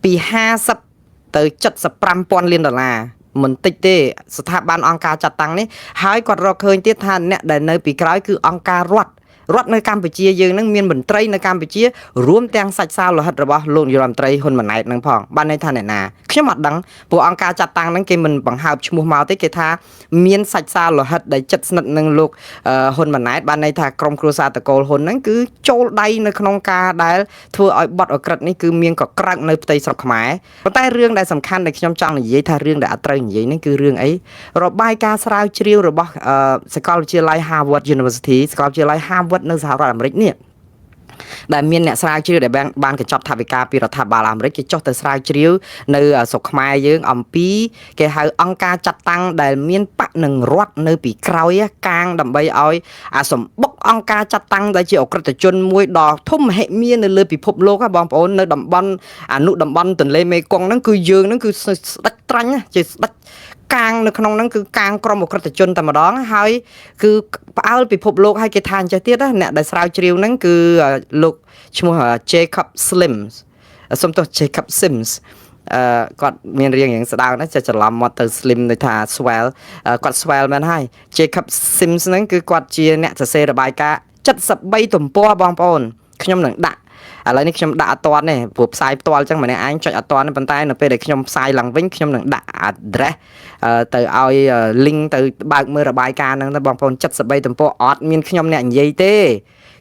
ពី50ទៅ75,000 លានដុល្លារមិនតិចទេស្ថាប័នអង្គការចាត់តាំងនេះហើយគាត់រកឃើញទៀតថាអ្នកដែលនៅពីក្រោយគឺអង្គការរដ្ឋនៅកម្ពុជាយើងនឹងមានមន្ត្រីនៅកម្ពុជារួមទាំងសាច់សាលោហិតរបស់លោកនាយរដ្ឋមន្ត្រីហ៊ុនម៉ាណែតនឹងផងបានន័យថាអ្នកណាខ្ញុំអត់ដឹងព្រោះអង្គការចាត់តាំងហ្នឹងគេមិនបង្ហើបឈ្មោះមកទេគេថាមានសាច់សាលោហិតដែលជិតស្និទ្ធនឹងលោកហ៊ុនម៉ាណែតបានន័យថាក្រុមគ្រួសារតកូលហ៊ុនហ្នឹងគឺចូលដៃនៅក្នុងការដែលធ្វើឲ្យបទអក្រិតនេះគឺមានកក្រើកនៅផ្ទៃស្រុកខ្មែរប៉ុន្តែរឿងដែលសំខាន់ដែលខ្ញុំចង់និយាយថារឿងដែលអត់ត្រូវនិយាយហ្នឹងគឺរឿងអីរបាយការណ៍ស្រាវជ្រាវរបស់សាកលវិទ្យាល័យ Harvard University សាកលវិទ្យាល័យ Harvard នៅសហរដ្ឋអាមេរិកនេះដែលមានអ្នកស្រាវជ្រាវដែលបានកញ្ចប់ថវិកាពីរដ្ឋាភិបាលអាមេរិកគេចុះទៅស្រាវជ្រាវនៅស្រុកខ្មែរយើងអំពីគេហៅអង្គការចាត់តាំងដែលមានបកនឹងរដ្ឋនៅពីក្រោយកាងដើម្បីឲ្យអាសម្បុកអង្គការចាត់តាំងដែលជាអក្រិតជនមួយដ៏ធំមហិមានៅលើពិភពលោកបងប្អូននៅតំបន់អនុតំបន់ទន្លេមេគង្គហ្នឹងគឺយើងហ្នឹងគឺស្ដេចត្រាញ់ជាស្ដេចកាងនៅក្នុងហ្នឹងគឺកាងក្រុមអក្រិតជនតែម្ដងហើយគឺផ្អើលពិភពលោកហើយគេថាអញ្ចឹងទៀតណាអ្នកដែលស្រាវជ្រាវហ្នឹងគឺលោកឈ្មោះ Jacob Sims សុំទោះ Jacob Sims គាត់មានរៀងយ៉ាងស្ដៅណាស់ចេះច្រឡំមកទៅ Slim ដូចថា Swell គាត់ Swell មែនហើយ Jacob Sims ហ្នឹងគឺគាត់ជាអ្នកសរសេររបាយការណ៍73ទំព័របងប្អូនខ្ញុំនឹងដាក់ឥឡូវនេះខ្ញុំដាក់អត់ទាន់ទេព្រោះផ្សាយផ្ទាល់អញ្ចឹងម្នាក់ឯងចុចអត់ទាន់ទេប៉ុន្តែនៅពេលដែលខ្ញុំផ្សាយឡើងវិញខ្ញុំនឹងដាក់ address ទៅឲ្យ link ទៅបើកមើលរបាយការណ៍ហ្នឹងទៅបងប្អូន73ទំព័រអត់មានខ្ញុំអ្នកនិយាយទេ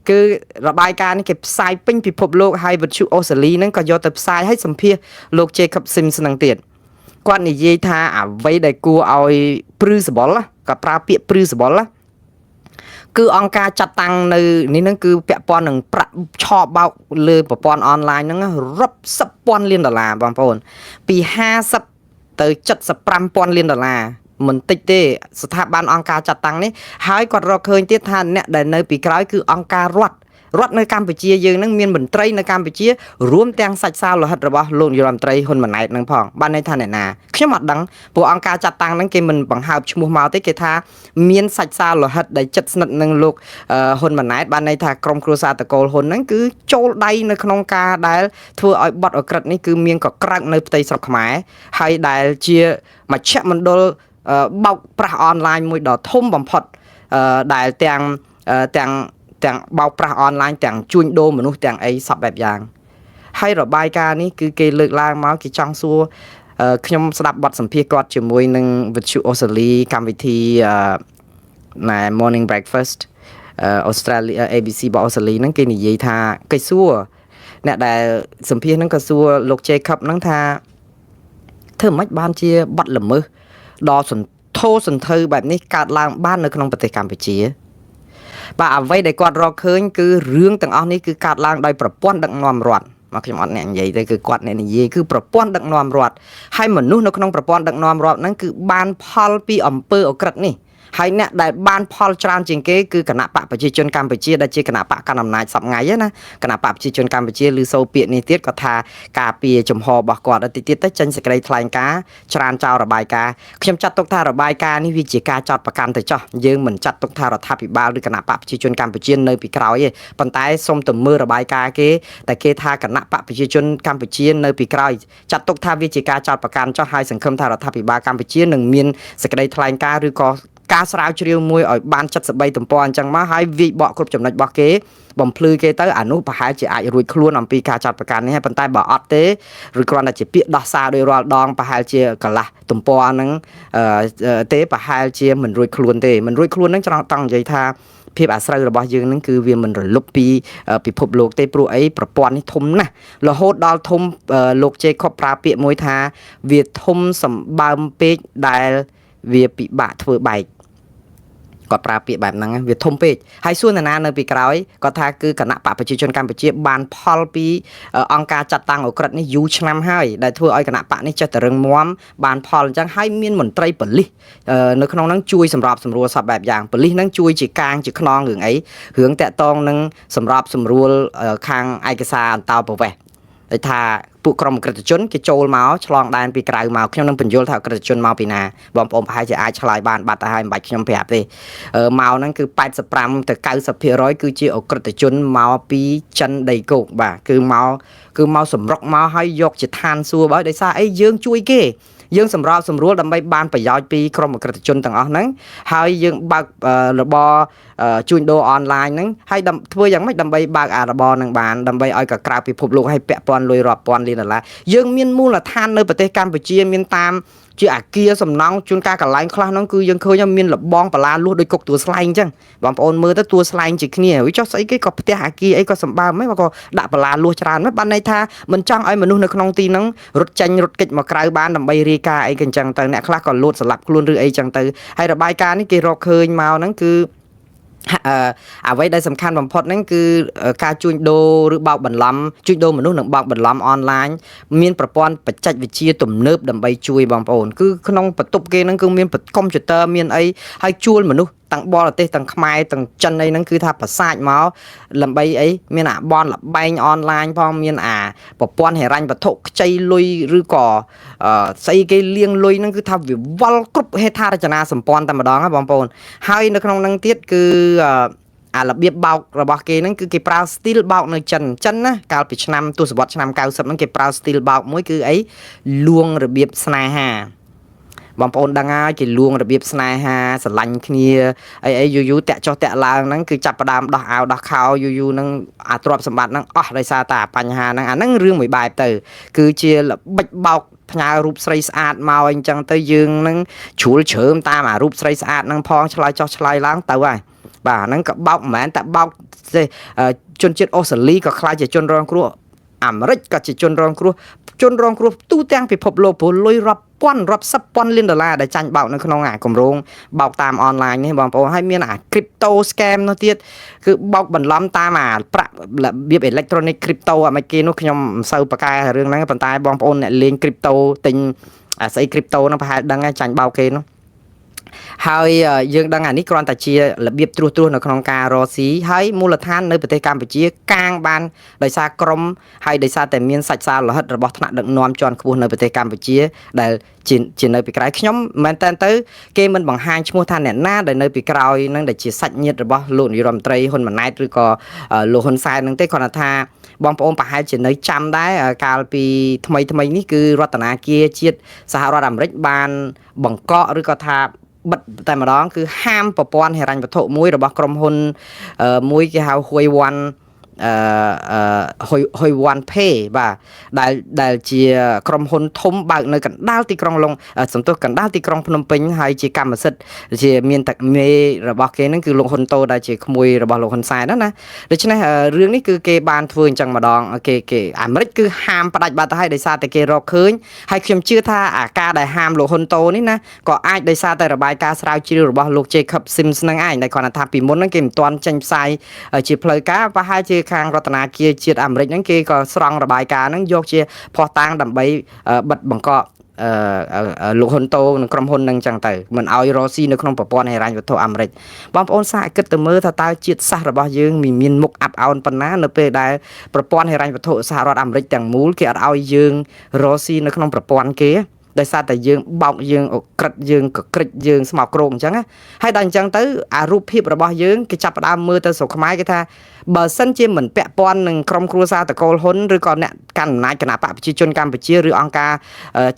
គឺរបាយការណ៍នេះគេផ្សាយពេញពិភពលោកហើយវិទ្យុអូស្ត្រាលីហ្នឹងក៏យកទៅផ្សាយឲ្យសម្ភាសលោក Jacob Sims ហ្នឹងទៀតគាត់និយាយថាអ្វីដែលគួរឲ្យព្រឺសបល់គាត់ប្រើពាក្យព្រឺសបល់គឺអង្គការចាត់តាំងនៅនេះហ្នឹងគឺពាក់ព័ន្ធនឹងប្រាក់ឆោបបោកលើប្រព័ន្ធអនឡាញហ្នឹងរាប់សិបពាន់លានដុល្លារបងប្អូនពី50ទៅ75,000 លានដុល្លារមិនតិចទេស្ថាប័នអង្គការចាត់តាំងនេះហើយគាត់រកឃើញទៀតថាអ្នកដែលនៅពីក្រោយគឺអង្គការរដ្ឋនៅកម្ពុជាយើងនឹងមានមន្ត្រីនៅកម្ពុជារួមទាំងសាច់សាលោហិតរបស់លោកនាយរដ្ឋមន្ត្រីហ៊ុនម៉ាណែតនឹងផងបានន័យថាអ្នកណាខ្ញុំអត់ដឹងព្រោះអង្គការចាត់តាំងហ្នឹងគេមិនបង្ហើបឈ្មោះមកទេគេថាមានសាច់សាលោហិតដែលជិតស្និទ្ធនឹងលោកហ៊ុនម៉ាណែតបានន័យថាក្រុមគ្រួសារតកូលហ៊ុនហ្នឹងគឺចូលដៃនៅក្នុងការដែលធ្វើឲ្យបទអក្រិតនេះគឺមានកក្រើកនៅផ្ទៃស្រុកខ្មែរហើយដែលជាមជ្ឈមណ្ឌលបោកប្រាស់អនឡាញមួយដ៏ធំបំផុតដែលទាំងបោកប្រាស់អនឡាញទាំងជួញដូរមនុស្សទាំងអីសពបែបយ៉ាងហើយរបាយការណ៍នេះគឺគេលើកឡើងមកគេចង់សួរខ្ញុំស្ដាប់បទសម្ភាសន៍គាត់ជាមួយនឹងវិទ្យុអូស្ត្រាលីកម្មវិធីណែ Morning Breakfast អូស្ត្រាលី ABC របស់អូស្ត្រាលីហ្នឹងគេនិយាយថាគេសួរអ្នកដែលសម្ភាសន៍ហ្នឹងក៏សួរលោក Jacob ហ្នឹងថាធ្វើម៉េចបានជាបទល្មើសដ៏សន្ធើបែបនេះកើតឡើងបាននៅក្នុងប្រទេសកម្ពុជាបាទអ្វីដែលគាត់រកឃើញគឺរឿងទាំងអស់នេះគឺកើតឡើងដោយប្រព័ន្ធដឹកនាំរដ្ឋមកខ្ញុំអត់អ្នកនិយាយទេគឺគាត់អ្នកនិយាយគឺប្រព័ន្ធដឹកនាំរដ្ឋហើយមនុស្សនៅក្នុងប្រព័ន្ធដឹកនាំរដ្ឋហ្នឹងគឺបានផលពីអំពើអក្រិតនេះហើយអ្នកដែលបានផលច្រើនជាងគេគឺគណៈបកប្រជាជនកម្ពុជាដែលជាគណៈបកកណ្ដាលអំណាចសពថ្ងៃណាគណៈបកប្រជាជនកម្ពុជាឬសូពាក្យនេះទៀតក៏ថាការពារចំហរបស់គាត់តិចទៀតទៅចេញសេចក្តីថ្លែងការណ៍ច្រានចោលរបាយការណ៍ខ្ញុំចាត់ទុកថារបាយការណ៍នេះវាជាការចោទប្រកាន់ទៅចោះយើងមិនចាត់ទុកថារដ្ឋាភិបាលឬគណៈបកប្រជាជនកម្ពុជានៅពីក្រោយទេប៉ុន្តែសូមទៅមើលរបាយការណ៍គេតែគេថាគណៈបកប្រជាជនកម្ពុជានៅពីក្រោយចាត់ទុកថាវាជាការចោទប្រកាន់ចោះហើយសង្ឃឹមថារដ្ឋាភិបាលកម្ពុជានឹងមានសេចក្តីថ្លែងការណ៍ឬក៏ការស្រាវជ្រាវមួយឲ្យបាន73ទំព័រអញ្ចឹងមកហើយវាយបកគ្រប់ចំណុចរបស់គេបំភ្លឺគេទៅអានោះប្រហែលជាអាចរួចខ្លួនអំពីការចាត់ប្រកាន់នេះហើយប៉ុន្តែបើអត់ទេឬគ្រាន់តែជាពាក្យដោះសារដោយរាល់ដងប្រហែលជាកន្លះទំព័រហ្នឹងទេប្រហែលជាមិនរួចខ្លួនទេមិនរួចខ្លួនហ្នឹងចង់តង់និយាយថាភាពអាស្រូវរបស់យើងហ្នឹងគឺវាមិនរលុបពីពិភពលោកទេព្រោះអីប្រព័ន្ធនេះធំណាស់រហូតដល់ធំលោកជេខុបប្រើពាក្យមួយថាវាធំសម្បើមពេកដែលវាពិបាកធ្វើបែកគាត់ប្រើពាក្យបែបហ្នឹងវាធំពេកហើយសួរនរណានៅពីក្រោយគាត់ថាគឺគណៈបកប្រជាជនកម្ពុជាបានផលពីអង្គការចាត់តាំងអក្រិតនេះយូរឆ្នាំហើយដែលធ្វើឲ្យគណៈបកនេះចេះតែរឹងមាំបានផលអញ្ចឹងហើយមានមន្ត្រីប៉ូលីសនៅក្នុងហ្នឹងជួយសម្របសម្រួលសពបែបយ៉ាងប៉ូលីសហ្នឹងជួយជាកាងជាខ្នងរឿងអីរឿងតាក់តងនឹងសម្របសម្រួលខាងឯកសារអន្តោប្រវេសន៍ដូចថា ពួកក្រុមអក្រិតជនគេចូលមកឆ្លងដែនពីក្រៅមកខ្ញុំនឹងបញ្យល់ថាអក្រិតជនមកពីណាបងប្អូនប្រហែលជាអាចឆ្លើយបានបាត់ទៅហើយមិនបាច់ខ្ញុំប្រាប់ទេមកហ្នឹងគឺ85ទៅ90%គឺជាអក្រិតជនមកពីចិនដីគោកបាទគឺមកសម្រុកមកហើយយកជាឋានសួគ៌បើដោយសារអីយើងជួយគេយើងសម្របសម្រួលដើម្បីបានប្រយោជន៍ពីក្រុមអក្រិតជនទាំងអស់ហ្នឹងហើយយើងបើករបរជួញដូរអនឡាញហ្នឹងហើយធ្វើយ៉ាងម៉េចដើម្បីបើកអារបរហ្នឹងបានដើម្បីឲ្យកក្រៅពិភពលោកឲ្យពាក់ព័ន្ធលុយរាប់ពាន់លានដុល្លារយើងមានមូលដ្ឋាននៅប្រទេសកម្ពុជាមានតាមជាអាគារសំណង់ជួនកាលកន្លែងខ្លះហ្នឹងគឺយើងឃើញមានលបងបលាលួសដោយគុកទួលស្លែងអញ្ចឹងបងប្អូនមើលទៅទួលស្លែងជាគ្នាវាចុះស្អីគេក៏ផ្ទះអាគារអីក៏សម្បើមហ្នឹងក៏ដាក់បលាលួសច្រើនហ្នឹងបានន័យថាមិនចង់ឲ្យមនុស្សនៅក្នុងទីហ្នឹងរត់ចេញរត់គេចមកក្រៅបានដើម្បីរាយការណ៍អីក៏អញ្ចឹងទៅអ្នកខ្លះក៏លួចស្លាប់ខ្លួនឬអីចឹងទៅហើយរបាយការណ៍នេះគេរកឃើញមកហ្នឹងគឺអ្វីដែលសំខាន់បំផុតហ្នឹងគឺការជួញដូរឬបោកបន្លំជួញដូរមនុស្សនិងបោកបន្លំអនឡាញមានប្រព័ន្ធបច្ចេកវិទ្យាទំនើបដើម្បីជួយបងប្អូនគឺក្នុងបន្ទប់គេហ្នឹងគឺមានកុំព្យូទ័រមានអីហើយជួលមនុស្សទាំងបរទេសទាំងខ្មែរទាំងចិនអីហ្នឹងគឺថាប្រសាចមកដើម្បីអីមានអាបនលបែងអនឡាញផងមានអាប្រព័ន្ធហិរញ្ញវត្ថុខ្ចីលុយឬក៏ស្អីគេលាងលុយហ្នឹងគឺថាវាវល់គ្រប់ហេដ្ឋារចនាសម្ព័ន្ធតែម្ដងណាបងប្អូនហើយនៅក្នុងហ្នឹងទៀតគឺអារបៀបបោករបស់គេហ្នឹងគឺគេប្រើ style បោកនៅចិនណាកាលពីឆ្នាំទសវត្សរ៍ឆ្នាំ90ហ្នឹងគេប្រើ style បោកមួយគឺអីលួងរបៀបស្នេហាបងប្អូនដឹងហើយគេលួងរបៀបស្នេហាស្រឡាញ់គ្នាអីយូតាក់ចុះតាក់ឡើងហ្នឹងគឺចាប់ផ្ដើមដោះអាវដោះខោយូហ្នឹងអាទ្រព្យសម្បត្តិហ្នឹងអស់ដោយសារតែបញ្ហាហ្នឹងអាហ្នឹងរឿងមួយបែបទៅគឺជាល្បិចបោកផ្ញើរូបស្រីស្អាតមកអីចឹងទៅយើងនឹងជ្រួលជ្រើមតាមអារូបស្រីស្អាតហ្នឹងផងឆ្លើយចុះឆ្លើយឡើងទៅហើយបាទហ្នឹងក៏បោកមិនមែនតែបោកទេជនជាតិអូស្ត្រាលីក៏ខ្លាចជាជនរងគ្រោះអាមេរិកក៏ជាជនរងគ្រោះទូទាំងពិភពលោកព្រោះលុយរាប់ពាន់រាប់សិបពាន់លានដុល្លារដែលចាញ់បោកនៅក្នុងអាគម្រោងបោកតាមអនឡាញនេះបងប្អូនហើយមានអា crypto scam នោះទៀតគឺបោកបន្លំតាមអាប្រាក់របៀប electronic crypto អាមិនគេនោះខ្ញុំមិនសូវប្រកែរឿងហ្នឹងប៉ុន្តែបងប្អូនអ្នកលេង crypto ទិញអាស្អី crypto ហ្នឹងប្រហែលដឹងហើយចាញ់បោកគេនោះហើយយើងដឹងអានេះគ្រាន់តែជារបៀបត្រួសនៅក្នុងការរកស៊ីហើយមូលដ្ឋាននៅប្រទេសកម្ពុជាកាងបានដោយសារក្រមហើយដោយសារតែមានសាច់សាលោហិតរបស់ថ្នាក់ដឹកនាំជាន់ខ្ពស់នៅប្រទេសកម្ពុជាដែលជានៅពីក្រោយខ្ញុំមែនតើទៅគេមិនបង្ហាញឈ្មោះថាអ្នកណាដែលនៅពីក្រោយនឹងដែលជាសាច់ញាតិរបស់លោកនាយរដ្ឋមន្ត្រីហ៊ុនម៉ាណែតឬក៏លោកហ៊ុនសែននឹងទេគ្រាន់តែថាបងប្អូនប្រហែលជានៅចាំដែរកាលពីថ្មីនេះគឺរដ្ឋាភិបាលជាតិសហរដ្ឋអាមេរិកបានបង្កក់ឬក៏ថាបិទតែម្ដងគឺហាមប្រព័ន្ធហិរញ្ញវត្ថុមួយរបស់ក្រុមហ៊ុនមួយគេហៅ Huiwan Pay បាទដែលជាក្រុមហ៊ុនធំបើកនៅកណ្ដាលទីក្រុងកណ្ដាលទីក្រុងភ្នំពេញហើយជាកម្មសិទ្ធិជាមានតែមេរបស់គេហ្នឹងគឺលោកហ៊ុនតូដែលជាក្មួយរបស់លោកហ៊ុនសែនណាដូច្នេះរឿងនេះគឺគេបានធ្វើអញ្ចឹងម្ដងគេអាមេរិកគឺហាមផ្ដាច់បាត់ទៅហើយដោយសារតែគេរកឃើញហើយខ្ញុំជឿថាអាការដែលហាមលោកហ៊ុនតូនេះណាក៏អាចដោយសារតែរបាយការណ៍ស្រាវជ្រាវរបស់លោក Jacob Sims ហ្នឹងឯងដែលគាត់ថាពីមុនហ្នឹងគេមិនទាន់ចេញផ្សាយជាផ្លូវការប្រហែលជាខាងរដ្ឋាភិបាលជាតិអាមេរិកហ្នឹងគេក៏ស្រង់របាយការណ៍ហ្នឹងយកជាភស្តុតាងដើម្បីបិទបង្កក់លោកហ៊ុនតូនិងក្រុមហ៊ុននឹងចឹងទៅមិនឲ្យរស់ស៊ីនៅក្នុងប្រព័ន្ធហិរញ្ញវត្ថុអាមេរិកបងប្អូនសាកគិតទៅមើលថាតើជាតិសាសន៍របស់យើងមានមុខអាប់អោនប៉ុណ្ណានៅពេលដែលប្រព័ន្ធហិរញ្ញវត្ថុសហរដ្ឋអាមេរិកទាំងមូលគេអត់ឲ្យយើងរស់ស៊ីនៅក្នុងប្រព័ន្ធគេដោយសារតែយើងបោកយើងអក្រិតយើងកក្រិចយើងស្មោកគ្រោកអញ្ចឹងហើយដល់អញ្ចឹងទៅអារូបភាពរបស់យើងគេចាប់ផ្ដើមមើលទៅស្រុកខ្មែរគេថាបើសិនជាមិនពាក់ព័ន្ធនឹងក្រុមគ្រួសារតកូលហ៊ុនឬក៏អ្នកកាន់អំណាចគណៈបកប្រជាជនកម្ពុជាឬអង្គការ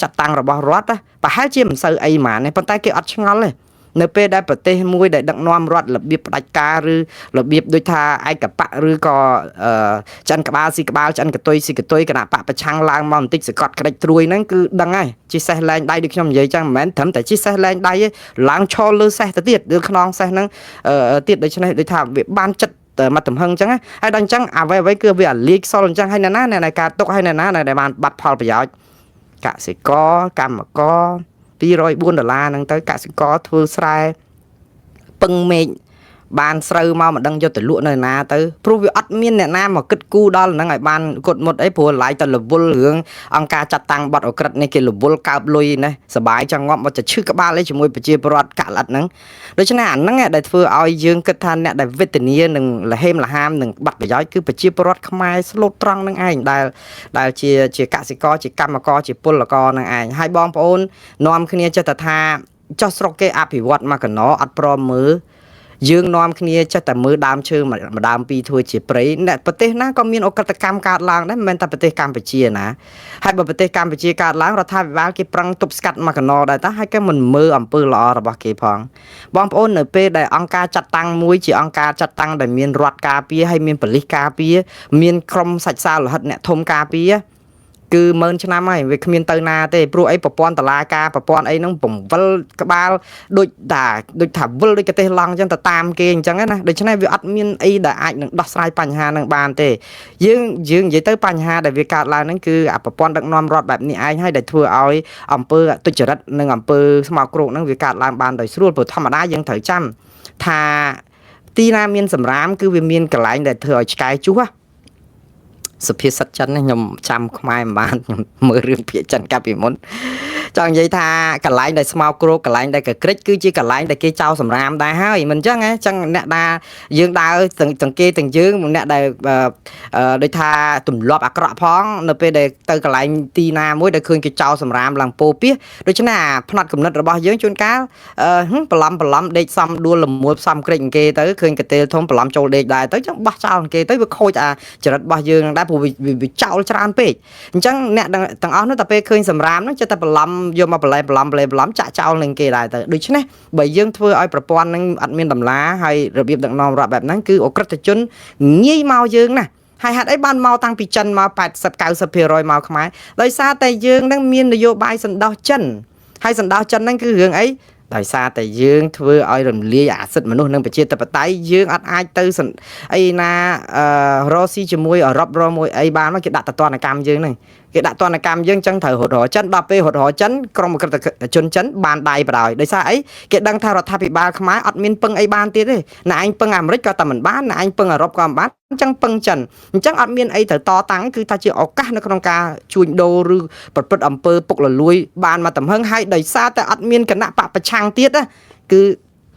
ចាត់តាំងរបស់រដ្ឋប្រហែលជាមិនសូវអីហ្មងទេប៉ុន្តែគេអត់ឆ្ងល់ទេនៅពេលដែលប្រទេសមួយដែលដឹកនាំរដ្ឋរបៀបផ្ដាច់ការឬរបៀបដូចថាឯកបៈឬក៏ចិនក្បាលស៊ីក្បាលចិនកតុយស៊ីកតុយគណៈបកប្រឆាំងឡើងមកបន្តិចសកត់ក្តិចត្រួយហ្នឹងគឺដឹងហើយជិះសេះលែងដៃដូចខ្ញុំនិយាយចឹងមិនមែនត្រឹមតែជិះសេះលែងដៃទេឡើងឈរលើសេះទៅទៀតលើខ្នងសេះហ្នឹងទៀតដូច្នេះដូចថាវាបានចិត្តមកទំហឹងអញ្ចឹងហើយដល់អញ្ចឹងអ្វីគឺវាអាលីកសលអញ្ចឹងហើយអ្នកណាការទុកហើយអ្នកណាដែលបានបាត់ផលប្រយោជន៍កសិករកម្មករ$204ហ្នឹងទៅកសិករធ្វើស្រែពឹងមេឃ បានស្រូវមកមិនដឹងយកទៅលក់នៅណាទៅព្រោះវាអត់មានអ្នកណាមកគិតគូរដល់ហ្នឹងឲ្យបានគត់មុតអីព្រោះឡាយតែរវល់រឿងអង្គការចាត់តាំងបទអក្រិតនេះគេរវល់កើបលុយណាសបាយចង់ងាប់មកទៅឈឺក្បាលអីជាមួយប្រជាពលរដ្ឋកាក់ឡាត់ហ្នឹងដូច្នេះអាហ្នឹងដែលធ្វើឲ្យយើងគិតថាអ្នកដែលវេទនានឹងលហេមលហាមនឹងបាត់ប្រយោជន៍គឺប្រជាពលរដ្ឋខ្មែរស្លូតត្រង់នឹងឯងដែលជាកសិករជាកម្មករជាពលករនឹងឯងហើយបងប្អូននាំគ្នាចិត្តថាចោះស្រុកគេអភិវឌ្ឍមកកណោអត់ព្រមមើលយើងនាំគ្នាចេះតែមើលដើមឈើម្ដើមពីរធ្វើជាព្រៃអ្នកប្រទេសណាក៏មានអក្រិតកម្មកើតឡើងដែរមិនមែនតែប្រទេសកម្ពុជាណាហើយបើប្រទេសកម្ពុជាកើតឡើងរដ្ឋាភិបាលគេប្រឹងទប់ស្កាត់មកកណោដែរតើហើយគេមិនមើលអំពើល្អរបស់គេផងបងប្អូននៅពេលដែលអង្គការចាត់តាំងមួយជាអង្គការចាត់តាំងដែលមានរដ្ឋការពារហើយមានប៉ូលីសការពារមានក្រុមសាច់សាលរហិតអ្នកធំការពារគឺ10000ឆ្នាំហើយវាគ្មានទៅណាទេព្រោះអីប្រព័ន្ធតឡាការប្រព័ន្ធអីហ្នឹងបង្វិលក្បាលដូចថាវិលដូចកទេសឡង់អញ្ចឹងទៅតាមគេអញ្ចឹងណាដូច្នេះវាអត់មានអីដែលអាចនឹងដោះស្រាយបញ្ហាហ្នឹងបានទេយើងនិយាយទៅបញ្ហាដែលវាកើតឡើងហ្នឹងគឺអាប្រព័ន្ធដឹកនាំរដ្ឋបែបនេះឯងហើយដែលធ្វើឲ្យអំពើទុច្ចរិតនិងអំពើស្មោកគ្រោកហ្នឹងវាកើតឡើងបានដោយស្រួលព្រោះធម្មតាយើងត្រូវចាំថាទីណាមានសម្រាមគឺវាមានកន្លែងដែលធ្វើឲ្យឆ្កែជួសសុភាសិតចិនខ្ញុំចាំខ្មែរមិនបានខ្ញុំមើលរឿងភាគចិនកាលពីមុនចង់និយាយថាកន្លែងដែលស្មោកគ្រោកកន្លែងដែលកក្រិចគឺជាកន្លែងដែលគេចោលសម្រាមដែរហើយមិនអញ្ចឹងហ៎ចឹងអ្នកណាយើងដើរទាំងគេទាំងយើងអ្នកដែលដូចថាទម្លាប់អាក្រក់ផងនៅពេលដែលទៅកន្លែងទីណាមួយដែលឃើញគេចោលសម្រាមឡើងពោពាសដូច្នេះអាផ្នែកគំនិតរបស់យើងជួនកាលបន្លំដេកសំដួលលមួលផ្សំក្រិចគេទៅឃើញកាទេលធំបន្លំចូលដេកដែរទៅចឹងបោះចោលគេទៅវាខូចអាចរិតរបស់យើងដែរព្រោះវាចោលច្រើនពេកអញ្ចឹងអ្នកទាំងអស់នោះតែពេលឃើញសម្រាមហ្នឹងចិត្តតែបន្លំយកមកបន្លែចាក់ចោលនឹងគេដែរទៅដូច្នេះបើយើងធ្វើឲ្យប្រព័ន្ធហ្នឹងអត់មានតម្លាហើយរបៀបដឹកនាំរដ្ឋបែបហ្នឹងគឺអក្រិតជនងាយមកយើងណាហើយហេតុអីបានមកតាំងពីចិនមក80-90%មកខ្មែរដោយសារតែយើងនឹងមាននយោបាយសណ្ដោះចិនហើយសណ្ដោះចិនហ្នឹងគឺរឿងអីដោយសារតែយើងធ្វើឲ្យរំលាយអាសិទ្ធិមនុស្សនិងប្រជាធិបតេយ្យយើងអត់អាចទៅអីណារ៉ូស៊ីជាមួយអឺរ៉ុបរមួយអីបានមកគេដាក់តន្តកម្មយើងហ្នឹងគេដាក់ទណ្ឌកម្មយើងចឹងត្រូវរត់រចិនដល់ពេលរត់រចិនក្រុមអក្រិតជនចិនបានដៃបដ ாய் ដោយសារអីគេដឹងថារដ្ឋាភិបាលខ្មែរអត់មានពឹងអីបានទៀតទេណែឯងពឹងអាមេរិកក៏តែមិនបានណែឯងពឹងអឺរ៉ុបក៏មិនបានអញ្ចឹងពឹងចិនអញ្ចឹងអត់មានអីត្រូវតតាំងគឺថាជាឱកាសនៅក្នុងការជួញដូរឬប្រព្រឹត្តអំពើពុករលួយបានមកតំហឹងហើយដោយសារតែអត់មានគណៈបកប្រឆាំងទៀតណាគឺ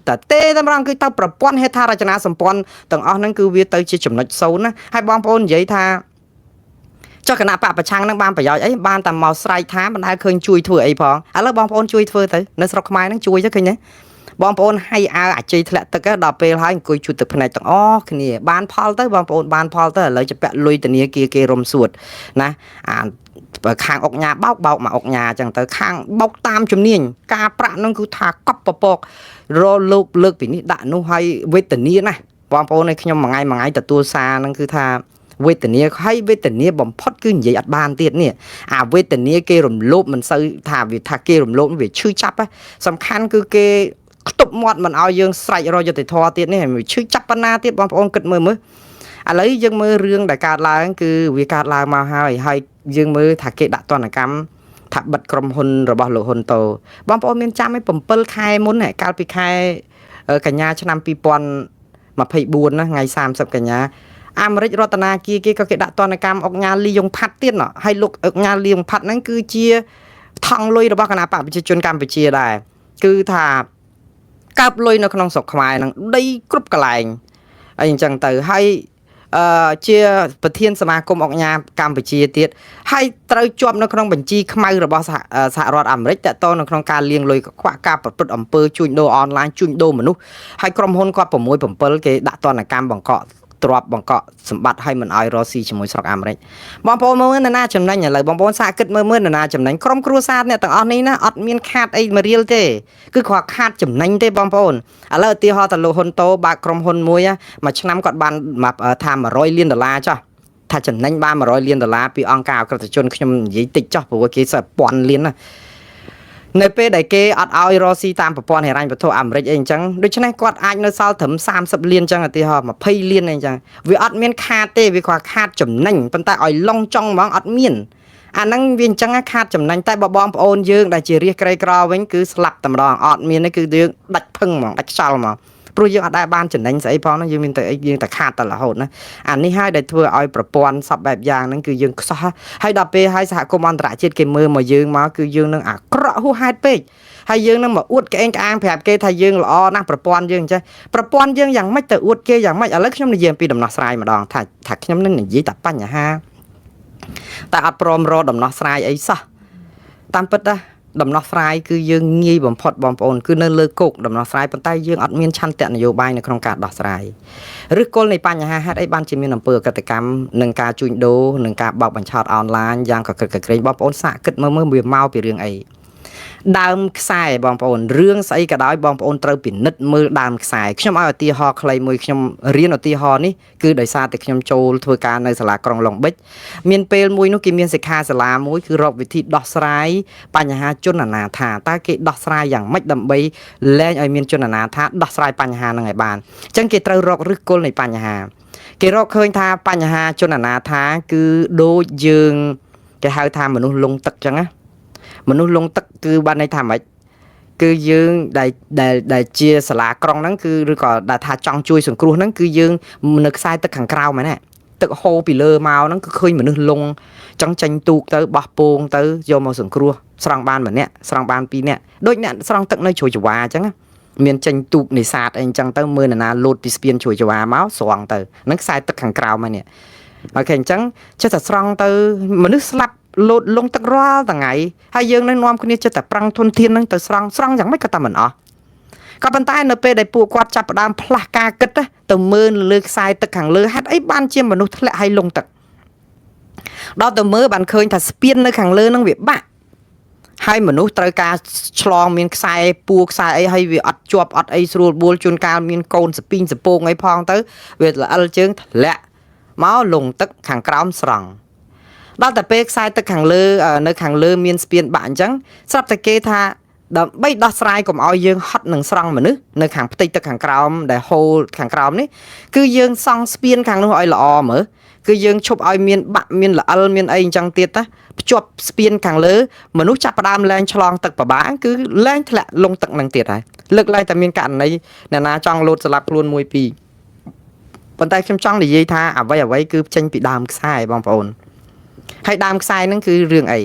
តែតម្រង់គឺទៅប្រព័ន្ធហេដ្ឋារចនាសម្ព័ន្ធទាំងអស់ហ្នឹងគឺវាទៅជាចំណុចសូន្យណាហើយបងប្អូននិយាយថាចុះគណៈបកប្រឆាំងនឹងបានប្រយោជន៍អីបានតែមកស្រែកថាមិនដែលឃើញជួយធ្វើអីផងឥឡូវបងប្អូនជួយធ្វើទៅនៅស្រុកខ្មែរហ្នឹងជួយទៅឃើញទេបងប្អូនហើយអើអាជ័យធ្លាក់ទឹកដល់ពេលហើយអង្គុយជូតទឹកភ្នែកទាំងអស់គ្នាបានផលទៅបងប្អូនបានផលទៅឥឡូវจะពាក់លុយធនាគារគេរំសួតណាអាខាងអុកញ៉ាបោកមកអុកញ៉ាអញ្ចឹងទៅខាងបោកតាមជំនាញការប្រាក់ហ្នឹងគឺថាកប់ពពករលោកលើកពីនេះដាក់នោះហើយវេទនាណាបងប្អូនឲ្យខ្ញុំមួយថ្ងៃទទួលសារហ្នឹងគឺថាវេទនាហើយវេទនាបំផុតគឺនិយាយអត់បានទៀតនេះអាវេទនាគេរំលោភមិនសូវថាវាថាគេរំលោភវាឈឺចាប់សំខាន់គឺគេខ្ទប់មាត់មិនឲ្យយើងស្រែករយុត្តិធម៌ទៀតនេះវាឈឺចាប់ប៉ុណ្ណាទៀតបងប្អូនគិតមើលឥឡូវយើងមើលរឿងដែលកើតឡើងគឺវាកើតឡើងមកហើយយើងមើលថាគេដាក់ទណ្ឌកម្មថាបិទក្រុមហ៊ុនរបស់លោកហ៊ុនតូបងប្អូនមានចាំឯ7ខែមុនកាលពីខែកញ្ញាឆ្នាំ2024ណាថ្ងៃ30កញ្ញាអាមេរិករដ្ឋាភិបាលគេក៏គេដាក់ទណ្ឌកម្មអុកញ៉ាលីយ៉ុងផាត់ទៀតណោះហើយលោកអុកញ៉ាលីយ៉ុងផាត់ហ្នឹងគឺជាថង់លុយរបស់គណៈបកប្រជាជនកម្ពុជាដែរគឺថាកើបលុយនៅក្នុងស្រុកខ្មែរហ្នឹងដីគ្រប់កន្លែងអីអញ្ចឹងទៅហើយជាប្រធានសមាគមអុកញ៉ាកម្ពុជាទៀតហើយត្រូវជាប់នៅក្នុងបញ្ជីខ្មៅរបស់សហរដ្ឋអាមេរិកតទៅនៅក្នុងការលាងលុយខ្វះការប្រព្រឹត្តអំពើជួញដូរអនឡាញជួញដូរមនុស្សហើយក្រុមហ៊ុនគាត់6 7គេដាក់ទណ្ឌកម្មបង្កក់ទ្របបង្កក់សម្បត្តិឲ្យមិនឲ្យរស់ស៊ីជាមួយស្រុកអាមេរិកបងប្អូនមើលនរណាចំណេញឥឡូវបងប្អូនសាកគិតមើលនរណាចំណេញក្រុមគ្រួសារអ្នកទាំងអស់នេះណាអត់មានខាតអីមួយរៀលទេគឺគ្រាន់ខាតចំណេញទេបងប្អូនឥឡូវឧទាហរណ៍តលោកហ៊ុនតូបើកក្រុមហ៊ុនមួយឆ្នាំគាត់បានថា$100 លានចុះថាចំណេញបាន$100 លានពីអង្គការអក្រិតជនខ្ញុំនិយាយតិចចុះព្រោះគេសើ1000 លានណានៅពេលដែលគេអត់ឲ្យរស់ស៊ីតាមប្រព័ន្ធហិរញ្ញវត្ថុអាមេរិកអីអញ្ចឹងដូច្នេះគាត់អាចនៅសល់ត្រឹម30 លានអញ្ចឹងឧទាហរណ៍20 លានអីអញ្ចឹងវាអត់មានខាតទេវាគ្រាន់ខាតចំណេញប៉ុន្តែឲ្យឡុងចង់ហ្មងអត់មានអាហ្នឹងវាអញ្ចឹងខាតចំណេញតែបងប្អូនយើងដែលជារាជក្រីក្រវិញគឺស្លាប់តែម្ដងអត់មានទេគឺយើងដាច់ភឹងហ្មងដាច់ខ្យល់ហ្មង ព្រោះយើងអត់ដែលបានចំណេញស្អីផងហ្នឹងយើងមានតែយើងតែខាតតែរហូតណាអានេះហើយដែលធ្វើឲ្យប្រព័ន្ធសពបែបយ៉ាងហ្នឹងគឺយើងខ្សោះហើយដល់ពេលហើយសហគមន៍អន្តរជាតិគេមើលមកយើងមកគឺយើងនឹងអាក្រក់ហួសហេតុពេកហើយយើងនឹងមកអួតក្អេងក្អាងប្រាប់គេថាយើងល្អណាស់ប្រព័ន្ធយើងចេះប្រព័ន្ធយើងយ៉ាងម៉េចទៅអួតគេយ៉ាងម៉េចឥឡូវខ្ញុំនិយាយពីដំណោះស្រាយម្ដងថាខ្ញុំនឹងនិយាយតែបញ្ហាតែអត់ព្រមរកដំណោះស្រាយអីសោះតាមពិតណាដំណោះស្រាយគឺយើងងាយបំផុតបងប្អូនគឺនៅលើគោកដំណោះស្រាយប៉ុន្តែយើងអត់មានឆន្ទៈនយោបាយនៅក្នុងការដោះស្រាយឬគល់នៃបញ្ហាហេតុអីបានជាមានអំពើអកតកម្មនិងការជួញដូរនិងការបោកបញ្ឆោតអនឡាញយ៉ាងកក្រឹកកក្រែងបងប្អូនសាកគិតមើលវាមកពីរឿងអីដើមខ្សែបងប្អូនរឿងស្អីក៏ដោយបងប្អូនត្រូវពិនិត្យមើលដើមខ្សែខ្ញុំឲ្យឧទាហរណ៍ខ្លីមួយខ្ញុំរៀនឧទាហរណ៍នេះគឺដោយសារតែខ្ញុំចូលធ្វើការនៅសាលាក្រុងឡុងបិចមានពេលមួយនោះគេមានសិក្ខាសាលាមួយគឺរកវិធីដោះស្រាយបញ្ហាជនអនាថាតើគេដោះស្រាយយ៉ាងម៉េចដើម្បីលែងឲ្យមានជនអនាថាដោះស្រាយបញ្ហាហ្នឹងឲ្យបានអញ្ចឹងគេត្រូវរកឫសគល់នៃបញ្ហាគេរកឃើញថាបញ្ហាជនអនាថាគឺដូចយើងគេហៅថាមនុស្សលងទឹកអញ្ចឹងណាមនុស្សលងទឹកគឺបានន័យថាម៉េចគឺយើងដែលជាសាលាក្រុងហ្នឹងគឺឬក៏ដែលថាចង់ជួយសង្គ្រោះហ្នឹងគឺយើងនៅខ្សែទឹកខាងក្រៅមែនទេទឹកហូរពីលើមកហ្នឹងគឺឃើញមនុស្សលងចង់ចាញ់ទូកទៅបោះពងទៅយកមកសង្គ្រោះស្រង់បានម្នាក់ស្រង់បានពីរនាក់ដូចអ្នកស្រង់ទឹកនៅជ្រោយចង្វាអញ្ចឹងមានចេញទូកនេសាទអីអញ្ចឹងទៅមើលនរណាលោតពីស្ពានជ្រោយចង្វាមកស្រង់ទៅហ្នឹងខ្សែទឹកខាងក្រៅមកនេះអូខេអញ្ចឹងចេះតែស្រង់ទៅមនុស្សស្លាប់លោតលងទឹករាល់ថ្ងៃហើយយើងនឹងនាំគ្នាចិត្តតែប្រឹងធនធាននឹងទៅស្រង់យ៉ាងម៉េចក៏តែមិនអស់ក៏ប៉ុន្តែនៅពេលដែលពួកគាត់ចាប់ផ្ដើមផ្លាស់ការគិតទៅមើលលើខ្សែទឹកខាងលើហេតុអីបានជាមនុស្សធ្លាក់ហើយលងទឹកដល់ទៅមើលបានឃើញថាស្ពាននៅខាងលើនឹងវាបាក់ហើយមនុស្សត្រូវការឆ្លងមានខ្សែពួរខ្សែអីហើយវាអត់ជាប់អត់អីស្រួលបួលជួនកាលមានកូនស្ពីងសពងអីផងទៅវាល្អិលជើងធ្លាក់មកលងទឹកខាងក្រោមស្រង់ដល់តែពេលខ្សែទឹកខាងលើនៅខាងលើមានស្ពានបាក់អញ្ចឹងស្រាប់តែគេថាដើម្បីដោះស្រាយកុំឲ្យយើងហត់នឹងស្រង់មនុស្សនៅខាងផ្ទៃទឹកខាងក្រោមដែលហូរខាងក្រោមនេះគឺយើងសង់ស្ពានខាងនោះឲ្យល្អមើលគឺយើងឈប់ឲ្យមានបាក់មានល្អិលមានអីអញ្ចឹងទៀតណាភ្ជាប់ស្ពានខាងលើមនុស្សចាប់ផ្ដើមលែងឆ្លងទឹកប្របាគឺលែងធ្លាក់លងទឹកនឹងទៀតហើយលើកឡើងតែមានករណីអ្នកណាចង់លោតស្លាប់ខ្លួនមួយពីរប៉ុន្តែខ្ញុំចង់និយាយថាអ្វីគឺចេញពីដើមខ្សែបងប្អូនហើយដើមខ្សែហ្នឹងគឺរឿងអី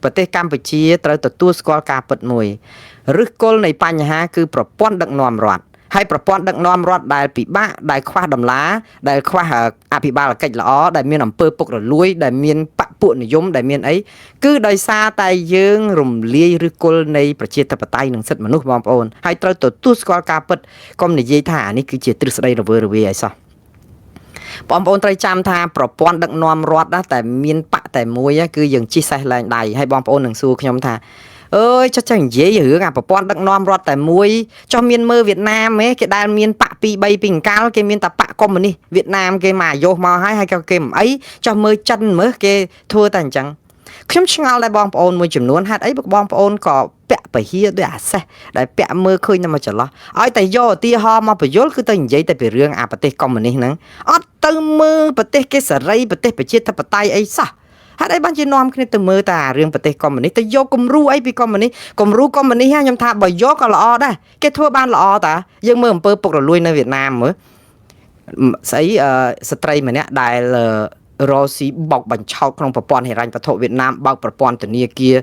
ប្រទេសកម្ពុជាត្រូវទទួលស្គាល់ការពិតមួយឫសគល់នៃបញ្ហាគឺប្រព័ន្ធដឹកនាំរដ្ឋហើយប្រព័ន្ធដឹកនាំរដ្ឋដែលពិបាកដែលខ្វះតម្លាដែលខ្វះអភិបាលកិច្ចល្អដែលមានអំពើពុករលួយដែលមានបពុនិយមដែលមានអីគឺដោយសារតែយើងរំលាយឫសគល់នៃប្រជាធិបតេយ្យនិងសិទ្ធិមនុស្សបងប្អូនហើយត្រូវទទួលស្គាល់ការពិតកុំនិយាយថាអានេះគឺជាទ្រឹស្ដីរវើរវាយអីសោះបងប្អូនត្រូវចាំថាប្រព័ន្ធដឹកនាំរដ្ឋណាតែមានបកតែមួយគឺយើងជិះសេះលែងដៃហើយបងប្អូននឹងសួរខ្ញុំថាអើយចុះនិយាយរឿងអាប្រព័ន្ធដឹកនាំរដ្ឋតែមួយចុះមានមើលវៀតណាមហ៎គេដែលមានបក2 3ពីអង្កលគេមានតែបកកុម្មុយនីសវៀតណាមគេមកអាយុមកហើយក៏គេមិនអីចុះមើលចិនមើលគេធ្វើតែអញ្ចឹងខ្ញុំឆ្ងល់ដែរបងប្អូនមួយចំនួនហេតុអីបងប្អូនក៏ពាក់ពហិយដោយអាសេះដែលពាក់មើលឃើញតែមកចន្លោះឲ្យតែយកឧទាហរណ៍មកបញ្យលគឺទៅនិយាយតែពីរឿងអាប្រទេសកុម្មុយនីសហ្នឹងអត់ទៅមើលប្រទេសគេសេរីប្រទេសប្រជាធិបតេយ្យអីសោះហេតុអីបានជានាំគ្នាទៅមើលតែរឿងប្រទេសកុម្មុយនីសទៅយកគំរូអីពីកុម្មុយនីសគំរូកុម្មុយនីសខ្ញុំថាបើយកក៏ល្អដែរគេធ្វើបានល្អតាយើងមើលអំពើពុករលួយនៅវៀតណាមមើលស្អីស្ត្រីម្នាក់ដែលរ៉ូស៊ីបោកបញ្ឆោតក្នុងប្រព័ន្ធហិរញ្ញវត្ថុវៀតណាមបោកប្រព័ន្ធធនាគារ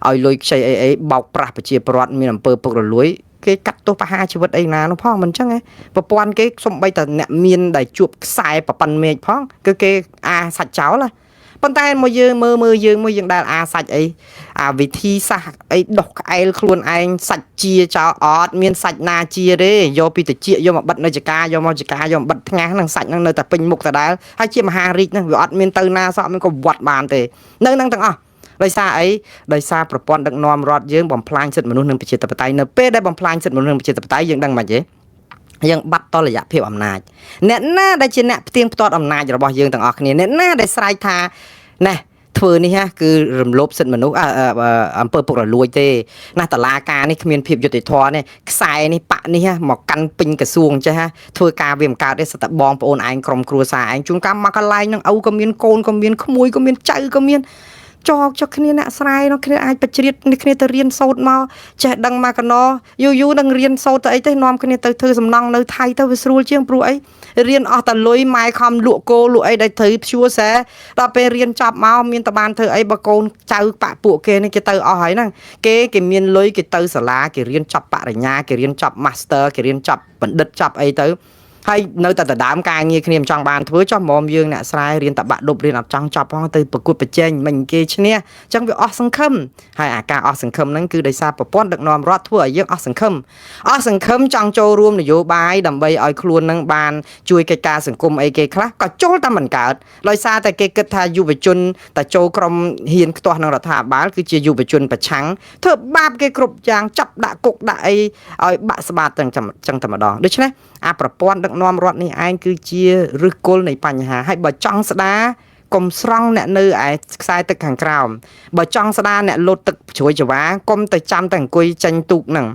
ឲ្យលុយខ្ចីអីបោកប្រាស់ប្រជាពលរដ្ឋមានអំពើពុករលួយគេកាត់ទោសប្រហារជីវិតអីណានោះផងមិនអញ្ចឹងប្រព័ន្ធគេសំបីតែអ្នកមានដែលជួបខ្សែប្រប៉ិនមេឃផងគឺគេអាសាច់ចោលប៉ុន្តែមកយើងមើលយើងដែលអាសាច់អីអាវិធីសាស្ត្រអីដោះក្អែលខ្លួនឯងសាច់ជាចោលអត់មានសាច់ណាជាទេយកពីតិចយកមកបិទនៅចកាយកមកចកាយកមកបិទថ្ងាសហ្នឹងសាច់ហ្នឹងនៅតែពេញមុខដដែលហើយជាមហារាជហ្នឹងវាអត់មានទៅណាសោះមានក៏វត្តបានទេនៅហ្នឹងទាំងអស់ដោយសារអីដោយសារប្រព័ន្ធដឹកនាំរដ្ឋយើងបំផ្លាញសិទ្ធិមនុស្សនិងប្រជាធិបតេយ្យនៅពេលដែលបំផ្លាញសិទ្ធិមនុស្សនិងប្រជាធិបតេយ្យយើងដឹងមិនទេយើងបាត់តលយៈភាពអំណាចអ្នកណាដែលជាអ្នកផ្ទៀងផ្ទាត់អំណាចរបស់យើងទាំងអស់គ្នាអ្នកណាដែលស្រែកថាណែធ្វើនេះគឺរំលោភសិទ្ធិមនុស្សអំពើពុករលួយទេណាតឡាការនេះគ្មានភាពយុត្តិធម៌នេះខ្សែនេះបាក់នេះមកកាន់ពេញក្រសួងចេះធ្វើការវាមិនកើតទេសតបងប្អូនឯងក្រុមគ្រួសារឯងជួនកាលមកកន្លែងនឹងឪក៏មានកូនក៏មានក្មួយក៏មានចៅក៏មាន ចកចុះគ្នាអ្នកស្រ័យនោះគ្នាអាចបច្រៀតគ្នាទៅរៀនសូត្រមកចេះដឹងមកកណោយូរនឹងរៀនសូត្រទៅអីទៅនាំគ្នាទៅធ្វើសំណង់នៅថៃទៅវាស្រួលជាងព្រោះអីរៀនអស់តលុយម៉ែខំលក់គោលក់អីដែលត្រូវព្យួរសែដល់ពេលរៀនចប់មកមានតបានធ្វើអីបើកូនចៅបាក់ពួកគេនេះគេទៅអស់ហើយហ្នឹងគេមានលុយគេទៅសាលាគេរៀនចប់បរិញ្ញាគេរៀនចប់ Master គេរៀនចប់បណ្ឌិតចប់អីទៅហើយនៅតែដដើមការងារគ្នាមិនចង់បានធ្វើចោះហ្មងយើងអ្នកស្រែរៀនតបាក់ដប់រៀនអត់ចង់ចប់ផងទៅប្រកួតប្រជែងមិនគេឈ្នះអញ្ចឹងវាអស់សង្ឃឹមហើយអាការអស់សង្ឃឹមហ្នឹងគឺដោយសារប្រព័ន្ធដឹកនាំរដ្ឋធ្វើឲ្យយើងអស់សង្ឃឹមចង់ចូលរួមនយោបាយដើម្បីឲ្យខ្លួននឹងបានជួយកិច្ចការសង្គមអីគេខ្លះក៏ចូលតែមិនកើតដោយសារតែគេគិតថាយុវជនតែចូលក្រុមហ៊ានខ្ទាស់នឹងរដ្ឋាភិបាលគឺជាយុវជនប្រឆាំងធ្វើបាបគេគ្រប់យ៉ាងចាប់ដាក់គុកដាក់អីឲ្យបាក់ស្បាតទាំងចឹងតែម្ដងដូច្នេះអាប្រព័ន្ធដឹកនាំរដ្ឋនេះឯងគឺជាឫសគល់នៃបញ្ហាហើយបើចង់ស្ដារកុំស្រង់អ្នកនៅឯខ្សែទឹកខាងក្រោមបើចង់ស្ដារអ្នកលោតទឹកជ្រួយច្វាកុំទៅចាំតែអង្គុយចាញ់ទូកហ្នឹង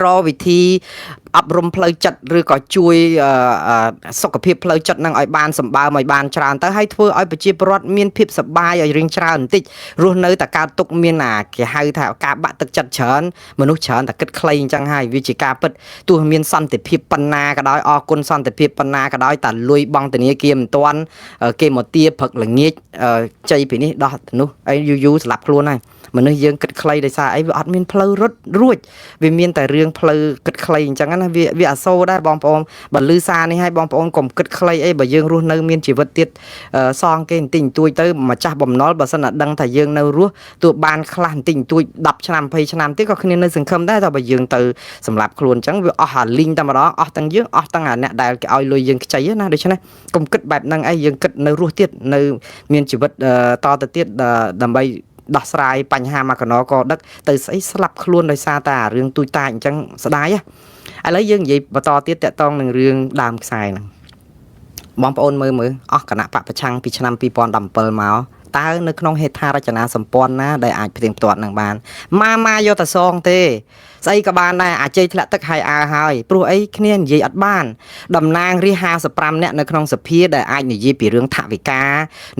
រកវិធីអប់រំផ្លូវចិត្តឬក៏ជួយសុខភាពផ្លូវចិត្តនឹងឲ្យបានសម្បើមឲ្យបានច្រើនទៅហើយធ្វើឲ្យប្រជាពលរដ្ឋមានភាពសប្បាយឲ្យរៀងច្រើនបន្តិចរស់នៅតែកើតទុកមានគេហៅថាការបាក់ទឹកចិត្តច្រើនមនុស្សច្រើនតែគិតខ្លីអញ្ចឹងហើយវាជាការពិតទោះមានសន្តិភាពប៉ុណ្ណាក៏ដោយអរគុណសន្តិភាពប៉ុណ្ណាក៏ដោយតែលុយបង់ធនាគារមិនទាន់គេមកទាព្រឹកល្ងាចចៃពីនេះដោះទៅនោះអីយូរស្លាប់ខ្លួនហើយមនុស្សយើងគិតខ្លីដោយសារអីវាអត់មានផ្លូវរត់រួចវាមានតែរឿងផ្លូវគិតខ្លីអញ្ចឹងណាវាអសូរដែរបងប្អូនបើលឺសារនេះឲ្យបងប្អូនកុំគិតខ្លីអីបើយើងរស់នៅមានជីវិតទៀតសងគេបន្តិចបន្តួចទៅម្ចាស់បំណុលបើសិនតែដឹងថាយើងនៅរស់ទោះបានខ្លះបន្តិចបន្តួច10ឆ្នាំ20ឆ្នាំទៀតក៏គ្នានៅសង្ឃឹមដែរតែបើយើងទៅសម្រាប់ខ្លួនអញ្ចឹងវាអស់អាលីងតែម្ដងអស់ទាំងយើងអស់ទាំងអាអ្នកដែលគេឲ្យលុយយើងខ្ចីណាដូច្នេះកុំគិតបែបហ្នឹងអីយើងគិតនៅរស់ទៀតនៅមានជីវិតតទៅទៀតដើម្បីដោះស្រាយបញ្ហាមកកណោក៏ដឹកទៅស្អីស្លាប់ខ្លួនដោយសារតែរឿងទូចតាចអញ្ចឹងស្ដាយឥឡូវយើងនិយាយបន្តទៀតតកតងនឹងរឿងដើមខ្សែហ្នឹងបងប្អូនមើលអស់គណៈបកប្រឆាំងពីឆ្នាំ2017មកតើនៅក្នុងហេដ្ឋារចនាសម្ព័ន្ធណាដែលអាចផ្ទៀងផ្ទាត់នឹងបានម៉ាយកតែសងទេស្អីក៏បានដែរអាចជ័យធ្លាក់ទឹកហើយអើហើយព្រោះអីគ្នានិយាយអត់បានតំណាងរាជ55នាក់នៅក្នុងសភាដែលអាចនិយាយពីរឿងថវិកា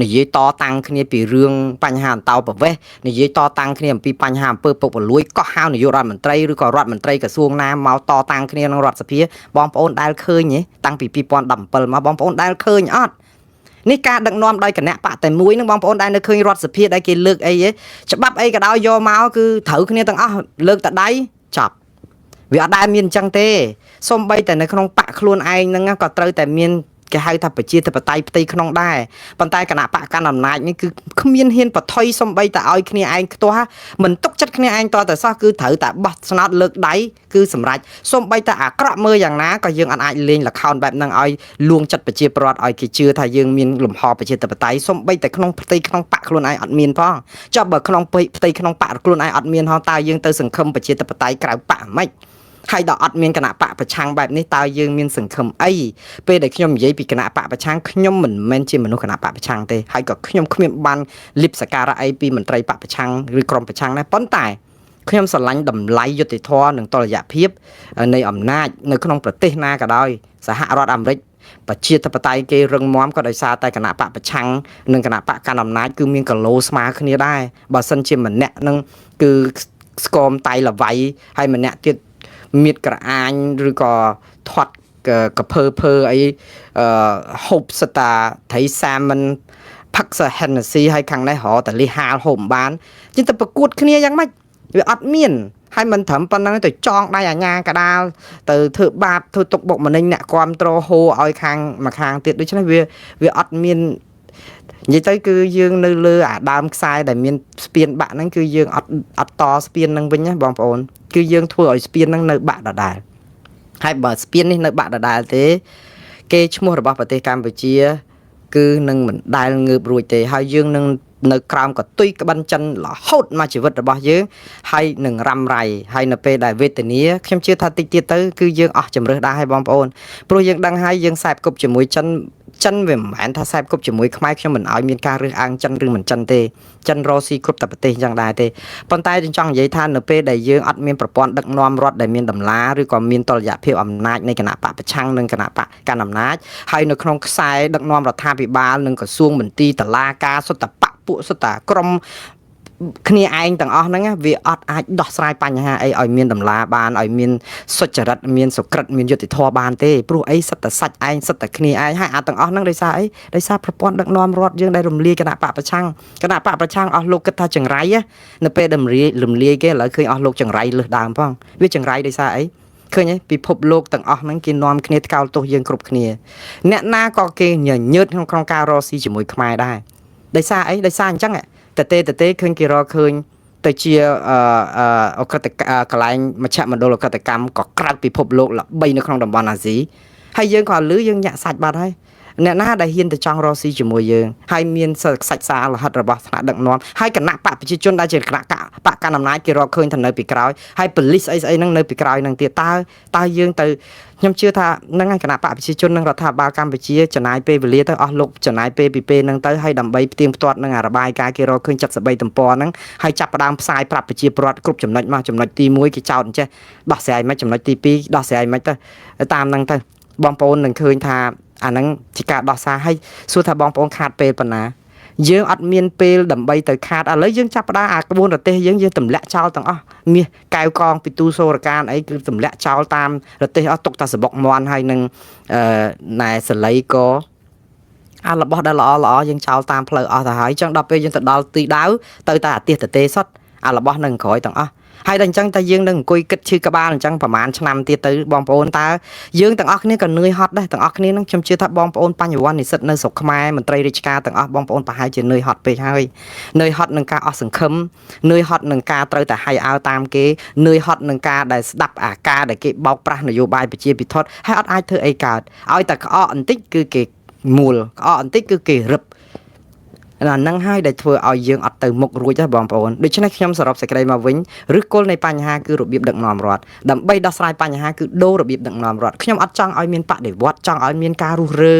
និយាយតតាំងគ្នាពីរឿងបញ្ហាអន្តោប្រវេសន៍និយាយតតាំងគ្នាអំពីបញ្ហាអំពើពុករលួយកោះហៅនាយករដ្ឋមន្ត្រីឬក៏រដ្ឋមន្ត្រីក្រសួងណាមកតតាំងគ្នាក្នុងរដ្ឋសភាបងប្អូនដែលឃើញទេតាំងពី2017មកបងប្អូនដែលឃើញអត់នេះការដឹកនាំដោយគណៈបកតែមួយនឹងបងប្អូនដែលនៅឃើញរដ្ឋសភាដែលគេលើកអីច្បាប់អីក៏ដោយយកមកគឺត្រូវគ្នាទាំងអស់លើកតែដៃចប់វាអត់ដែលមានអញ្ចឹងទេសូម្បីតែនៅក្នុងបកខ្លួនឯងហ្នឹងក៏ត្រូវតែមានគេហៅថាប្រជាធិបតេយ្យផ្ទៃក្នុងដែរប៉ុន្តែគណៈបកកណ្ដាលអំណាចនេះគឺគ្មានហ៊ានបថុយសូម្បីតែឲ្យគ្នាឯងខ្ទាស់មិនទុកចិត្តគ្នាឯងតតែសោះគឺត្រូវតែបោះឆ្នោតលើកដៃគឺសម្រេចសូម្បីតែអាក្រក់មើលយ៉ាងណាក៏យើងអាចលេងល្ខោនបែបហ្នឹងឲ្យលួងចិត្តប្រជាពលរដ្ឋឲ្យគេជឿថាយើងមានលំហប្រជាធិបតេយ្យសូម្បីតែក្នុងផ្ទៃក្នុងបកខ្លួនឯងអត់មានផងចុះបើក្នុងផ្ទៃក្នុងបកខ្លួនឯងអត់មានហោះតើយើងទៅសង្ឃឹមប្រជាធិបតេយ្យក្រៅបកហ្មិចហើយដល់អត់មានគណៈបកប្រឆាំងបែបនេះតើយើងមានសង្ឃឹមអីពេលដែលខ្ញុំនិយាយពីគណៈបកប្រឆាំងខ្ញុំមិនមែនជាមនុស្សគណៈបកប្រឆាំងទេហើយក៏ខ្ញុំគ្មានបានលិបសការៈអីពីមន្ត្រីបកប្រឆាំងឬក្រុមប្រឆាំងដែរប៉ុន្តែខ្ញុំស្រឡាញ់តម្លៃយុត្តិធម៌និងតុល្យភាពនៃអំណាចនៅក្នុងប្រទេសណាក៏ដោយសហរដ្ឋអាមេរិកប្រជាធិបតេយ្យគេរឹងមាំក៏ដោយសារតែគណៈបកប្រឆាំងនិងគណៈបកកណ្ដាលអំណាចគឺមានកឡូស្មើគ្នាដែរបើសិនជាម្នាក់នឹងគឺស្គមតៃលវៃហើយម្នាក់ទៀតមៀតក្រអាញឬក៏ធាត់កភើអីហូបស្តាត្រីសាមិនផឹកសាហេនស៊ីហើយខាងនេះរតលីហាលហូបបានចឹងទៅប្រកួតគ្នាយ៉ាងម៉េចវាអត់មានហើយមិនត្រឹមប៉ុណ្ណឹងទៅចងដៃអាញាកដាលទៅធ្វើបាបធ្វើទុកបុកម្នេញអ្នកគ្រប់គ្រងហូឲ្យខាងមួយខាងទៀតដូច្នេះវាអត់មាននិយាយទៅគឺយើងនៅលើអាដើមខ្សែដែលមានស្ពានបាក់ហ្នឹងគឺយើងអត់តស្ពានហ្នឹងវិញណាបងប្អូនគឺយើងធ្វើឲ្យស្ពានហ្នឹងនៅបាក់ដដែលហើយបើស្ពាននេះនៅបាក់ដដែលទេគេឈ្មោះរបស់ប្រទេសកម្ពុជាគឺនឹងមិនដែលងើបរួចទេហើយយើងនឹងនៅក្រោមកតុយក្បិនចិនរហូតមកជីវិតរបស់យើងហើយនឹងរ៉ាំរ៉ៃហើយនៅពេលដែលវេទនាខ្ញុំជឿថាតិចទៀតទៅគឺយើងអស់ជំរឿសដែរហើយបងប្អូនព្រោះយើងដឹងហើយយើងសែបគប់ជាមួយចិនវាមិនមែនថាសែបគប់ជាមួយខ្មែរខ្ញុំមិនឲ្យមានការរើសអើងចិនឬមិនចិនទេចិនរស់ស៊ីគ្រប់តែប្រទេសយ៉ាងដែរទេប៉ុន្តែខ្ញុំចង់និយាយថានៅពេលដែលយើងអត់មានប្រព័ន្ធដឹកនាំរដ្ឋដែលមានតម្លាឬក៏មានតុល្យភាពអំណាចនៃគណៈបកប្រឆាំងនិងគណៈបកកណ្ដាលអំណាចហើយនៅក្នុងខ្សែដឹកនាំរដ្ឋាភិបាលនិងក្រសួងមន្ទីរតុលាការសុទ្ធតែបក ពួកសុទ្ធតាក្រុមគ្នាឯងទាំងអស់ហ្នឹងវាអត់អាចដោះស្រាយបញ្ហាអីឲ្យមានតម្លាបានឲ្យមានសុចរិតមានសុក្រិតមានយុត្តិធម៌បានទេព្រោះអីសិតតែសាច់ឯងសិតតែគ្នាឯងហើយអាទាំងអស់ហ្នឹងដោយសារអីដោយសារប្រព័ន្ធដឹកនាំរដ្ឋយើងដែលរំលាយគណៈបកប្រឆាំងអស់លោកគិតថាចង្រៃនៅពេលដែលរំលាយគេឥឡូវឃើញអស់លោកចង្រៃលើសដើមផងវាចង្រៃដោយសារអីឃើញពិភពលោកទាំងអស់ហ្នឹងគេនាំគ្នាថ្កោលទោសយើងគ្រប់គ្នាអ្នកណាក៏គេញញើតក្នុងការរកស៊ីជាមួយខ្មែរដែរដោយសារអីដោយសារអញ្ចឹងតេឃើញគេរកឃើញទៅជាអក្រិតកន្លែងមជ្ឈមណ្ឌលអក្រិតកម្មក៏ក្រាក់ពិភពលោកល្បីនៅក្នុងតំបន់អាស៊ីហើយយើងក៏លឺយើងញាក់សាច់បាត់ហើយអ្នកណាដែលហ៊ានទៅចង់រកស៊ីជាមួយយើងហើយមានខ្សាច់សារលហិតរបស់ថ្នាក់ដឹកនាំហើយគណៈបកប្រជាជនដែលជាគណៈបកកណ្ដាលអំណាចគេរកឃើញថានៅពីក្រោយហើយប៉ូលីសអីហ្នឹងនៅពីក្រោយហ្នឹងទៀតតើយើងទៅខ្ញុំជឿថាហ្នឹងហើយគណៈបកប្រជាជននិងរដ្ឋាភិបាលកម្ពុជាចំណាយពេលវេលាទៅអស់លោកចំណាយពេលពីពេលហ្នឹងទៅហើយដើម្បីផ្ទៀងផ្ទាត់នឹងរបាយការណ៍គេរកឃើញ73ទំព័រហ្នឹងហើយចាប់ផ្ដើមផ្សាយប្រាប់ប្រជាពលរដ្ឋគ្រប់ចំណុចមកចំណុចទី1គេចោទអញ្ចេះដោះស្រាយមិនចំណុចទី2ដោះស្រាយមិនទៅតាមហ្នឹងទៅបងប្អូននឹងឃើញថាអាហ្នឹងជាការដោះសារឲ្យសួរថាបងប្អូនខាតពេលប៉ុណ្ណាយើងអត់មានពេលដើម្បីទៅខាតឥឡូវយើងចាប់ផ្ដើមអាក្បួនរទេសយើងទម្លាក់ចោលទាំងអស់មាសកែវកងពីទូសូរកានអីគឺទម្លាក់ចោលតាមរទេសអស់ទុកតែសបុកមន់ហើយនឹងណែសលៃក៏អារបស់ដែលល្អយើងចោលតាមផ្លូវអស់ទៅហើយចឹងដល់ពេលយើងទៅដល់ទីដៅទៅតែអាទិសតេសុតអារបស់នឹងក្រោយទាំងអស់ហើយដល់អញ្ចឹងតែយើងនឹងអង្គុយគិតឈឺក្បាលអញ្ចឹងប្រហែលឆ្នាំទៀតទៅបងប្អូនតើយើងទាំងអស់គ្នាក៏នឿយហត់ដែរទាំងអស់គ្នានឹងខ្ញុំជឿថាបងប្អូនបញ្ញវន្តនិស្សិតនៅស្រុកខ្មែរមន្ត្រីរាជការទាំងអស់បងប្អូនប្រហែលជានឿយហត់ពេកហើយនឿយហត់នឹងការអស់សង្ឃឹមនឿយហត់នឹងការត្រូវតែហាយអើតាមគេនឿយហត់នឹងការដែលស្ដាប់អាការដែលគេបោកប្រាស់នយោបាយប្រជាពិធដ្ឋហើយអត់អាចធ្វើអីកើតឲ្យតែក្អកបន្តិចគឺគេមូលក្អកបន្តិចគឺគេរឹបហ្នឹងហើយដែលធ្វើឲ្យយើងអត់ទៅមុខរួចដែរបងប្អូនដូច្នេះខ្ញុំសរុបសេចក្តីមកវិញឬគល់នៃបញ្ហាគឺរបៀបដឹកនាំរដ្ឋដើម្បីដោះស្រាយបញ្ហាគឺដូររបៀបដឹកនាំរដ្ឋខ្ញុំអត់ចង់ឲ្យមានបដិវត្តចង់ឲ្យមានការរុះរើ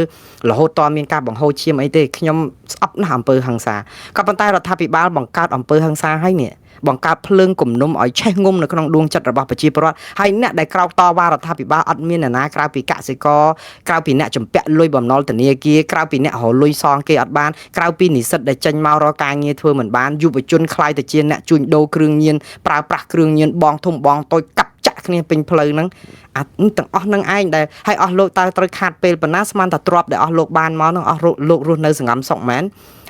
រហូតតមានការបង្ហូរឈាមអីទេខ្ញុំស្អប់ណាស់អំពើហិង្សាក៏ប៉ុន្តែរដ្ឋាភិបាលបង្កើតអំពើហិង្សាឲ្យនេះបង្កើតភ្លើងគំនុំឲ្យឆេះងុំនៅក្នុងដួងចិត្តរបស់ប្រជាពលរដ្ឋហើយអ្នកដែលក្រោកតវ៉ារដ្ឋាភិបាលអត់មានអ្នកណាក្រៅពីកសិករក្រៅពីអ្នកចម្ពាក់លុយបំណុលធនាគារក្រៅពីអ្នករលុយសងគេអត់បានក្រៅពីនិស្សិតដែលចេញមករកការងារធ្វើមិនបានយុវជនខ្លាយទៅជាអ្នកជួញដូរគ្រឿងញៀនប្រើប្រាស់គ្រឿងញៀនបងធំបងតូចកាប់ចាក់គ្នាពេញផ្លូវហ្នឹងអាទាំងអស់នឹងឯងដែលឲ្យអស់លោកតើត្រូវខាតពេលប៉ុណ្ណាស្មានតែទ្របដែលអស់លោកបានមកហ្នឹងអស់លោករស់នៅសង្ងំសុកមែន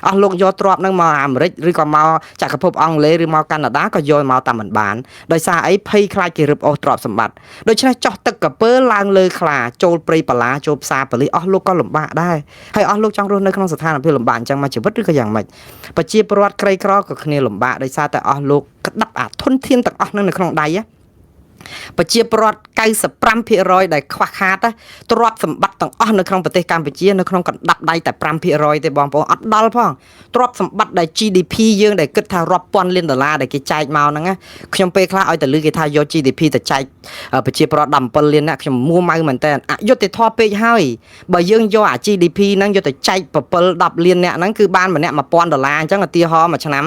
អស់លោកយកទ្របហ្នឹងមកអាមេរិកឬក៏មកចក្រភពអង់គ្លេសឬមកកាណាដាក៏យកមកតាមមិនបានដោយសារអីភ័យខ្លាចគេរឹបអូសទ្របសម្បត្តិដូច្នេះចោះទឹកកពើឡើងលើខ្លាចូលព្រៃបលាចូលផ្សារប៉ូលីសអស់លោកក៏លំបាកដែរហើយអស់លោកចង់រស់នៅក្នុងស្ថានភាពលំបាកអញ្ចឹងមកជីវិតឬក៏យ៉ាងម៉េចប្រជាពលរដ្ឋក្រីក្រក៏គ្នាលំបាកដោយសារតែអស់លោកក្តាប់អាធនធានទាំងអស់ហ្នឹងនៅក្នុងដៃប្រជាពលរដ្ឋ95% ដែលខ្វះខាតទ្រព្យសម្បត្តិទាំងអស់នៅក្នុងប្រទេសកម្ពុជានៅក្នុងកណ្ដាប់ដៃតែ5% ទេបងប្អូនអត់ដល់ផងទ្រព្យសម្បត្តិដែល GDP យើងដែលគិតថារាប់ពាន់លានដុល្លារដែលគេចែកមកហ្នឹងខ្ញុំពេលខ្លះឲ្យតែលឺគេថាយក GDP ទៅចែកប្រជាពលរដ្ឋ17លានណាខ្ញុំមួម៉ៅមែនតើអយុត្តិធម៌ពេកហើយបើយើងយកអា GDP ហ្នឹងយកទៅចែក7 10លានអ្នកហ្នឹងគឺបានម្នាក់$1000អញ្ចឹងឧទាហរណ៍មួយឆ្នាំ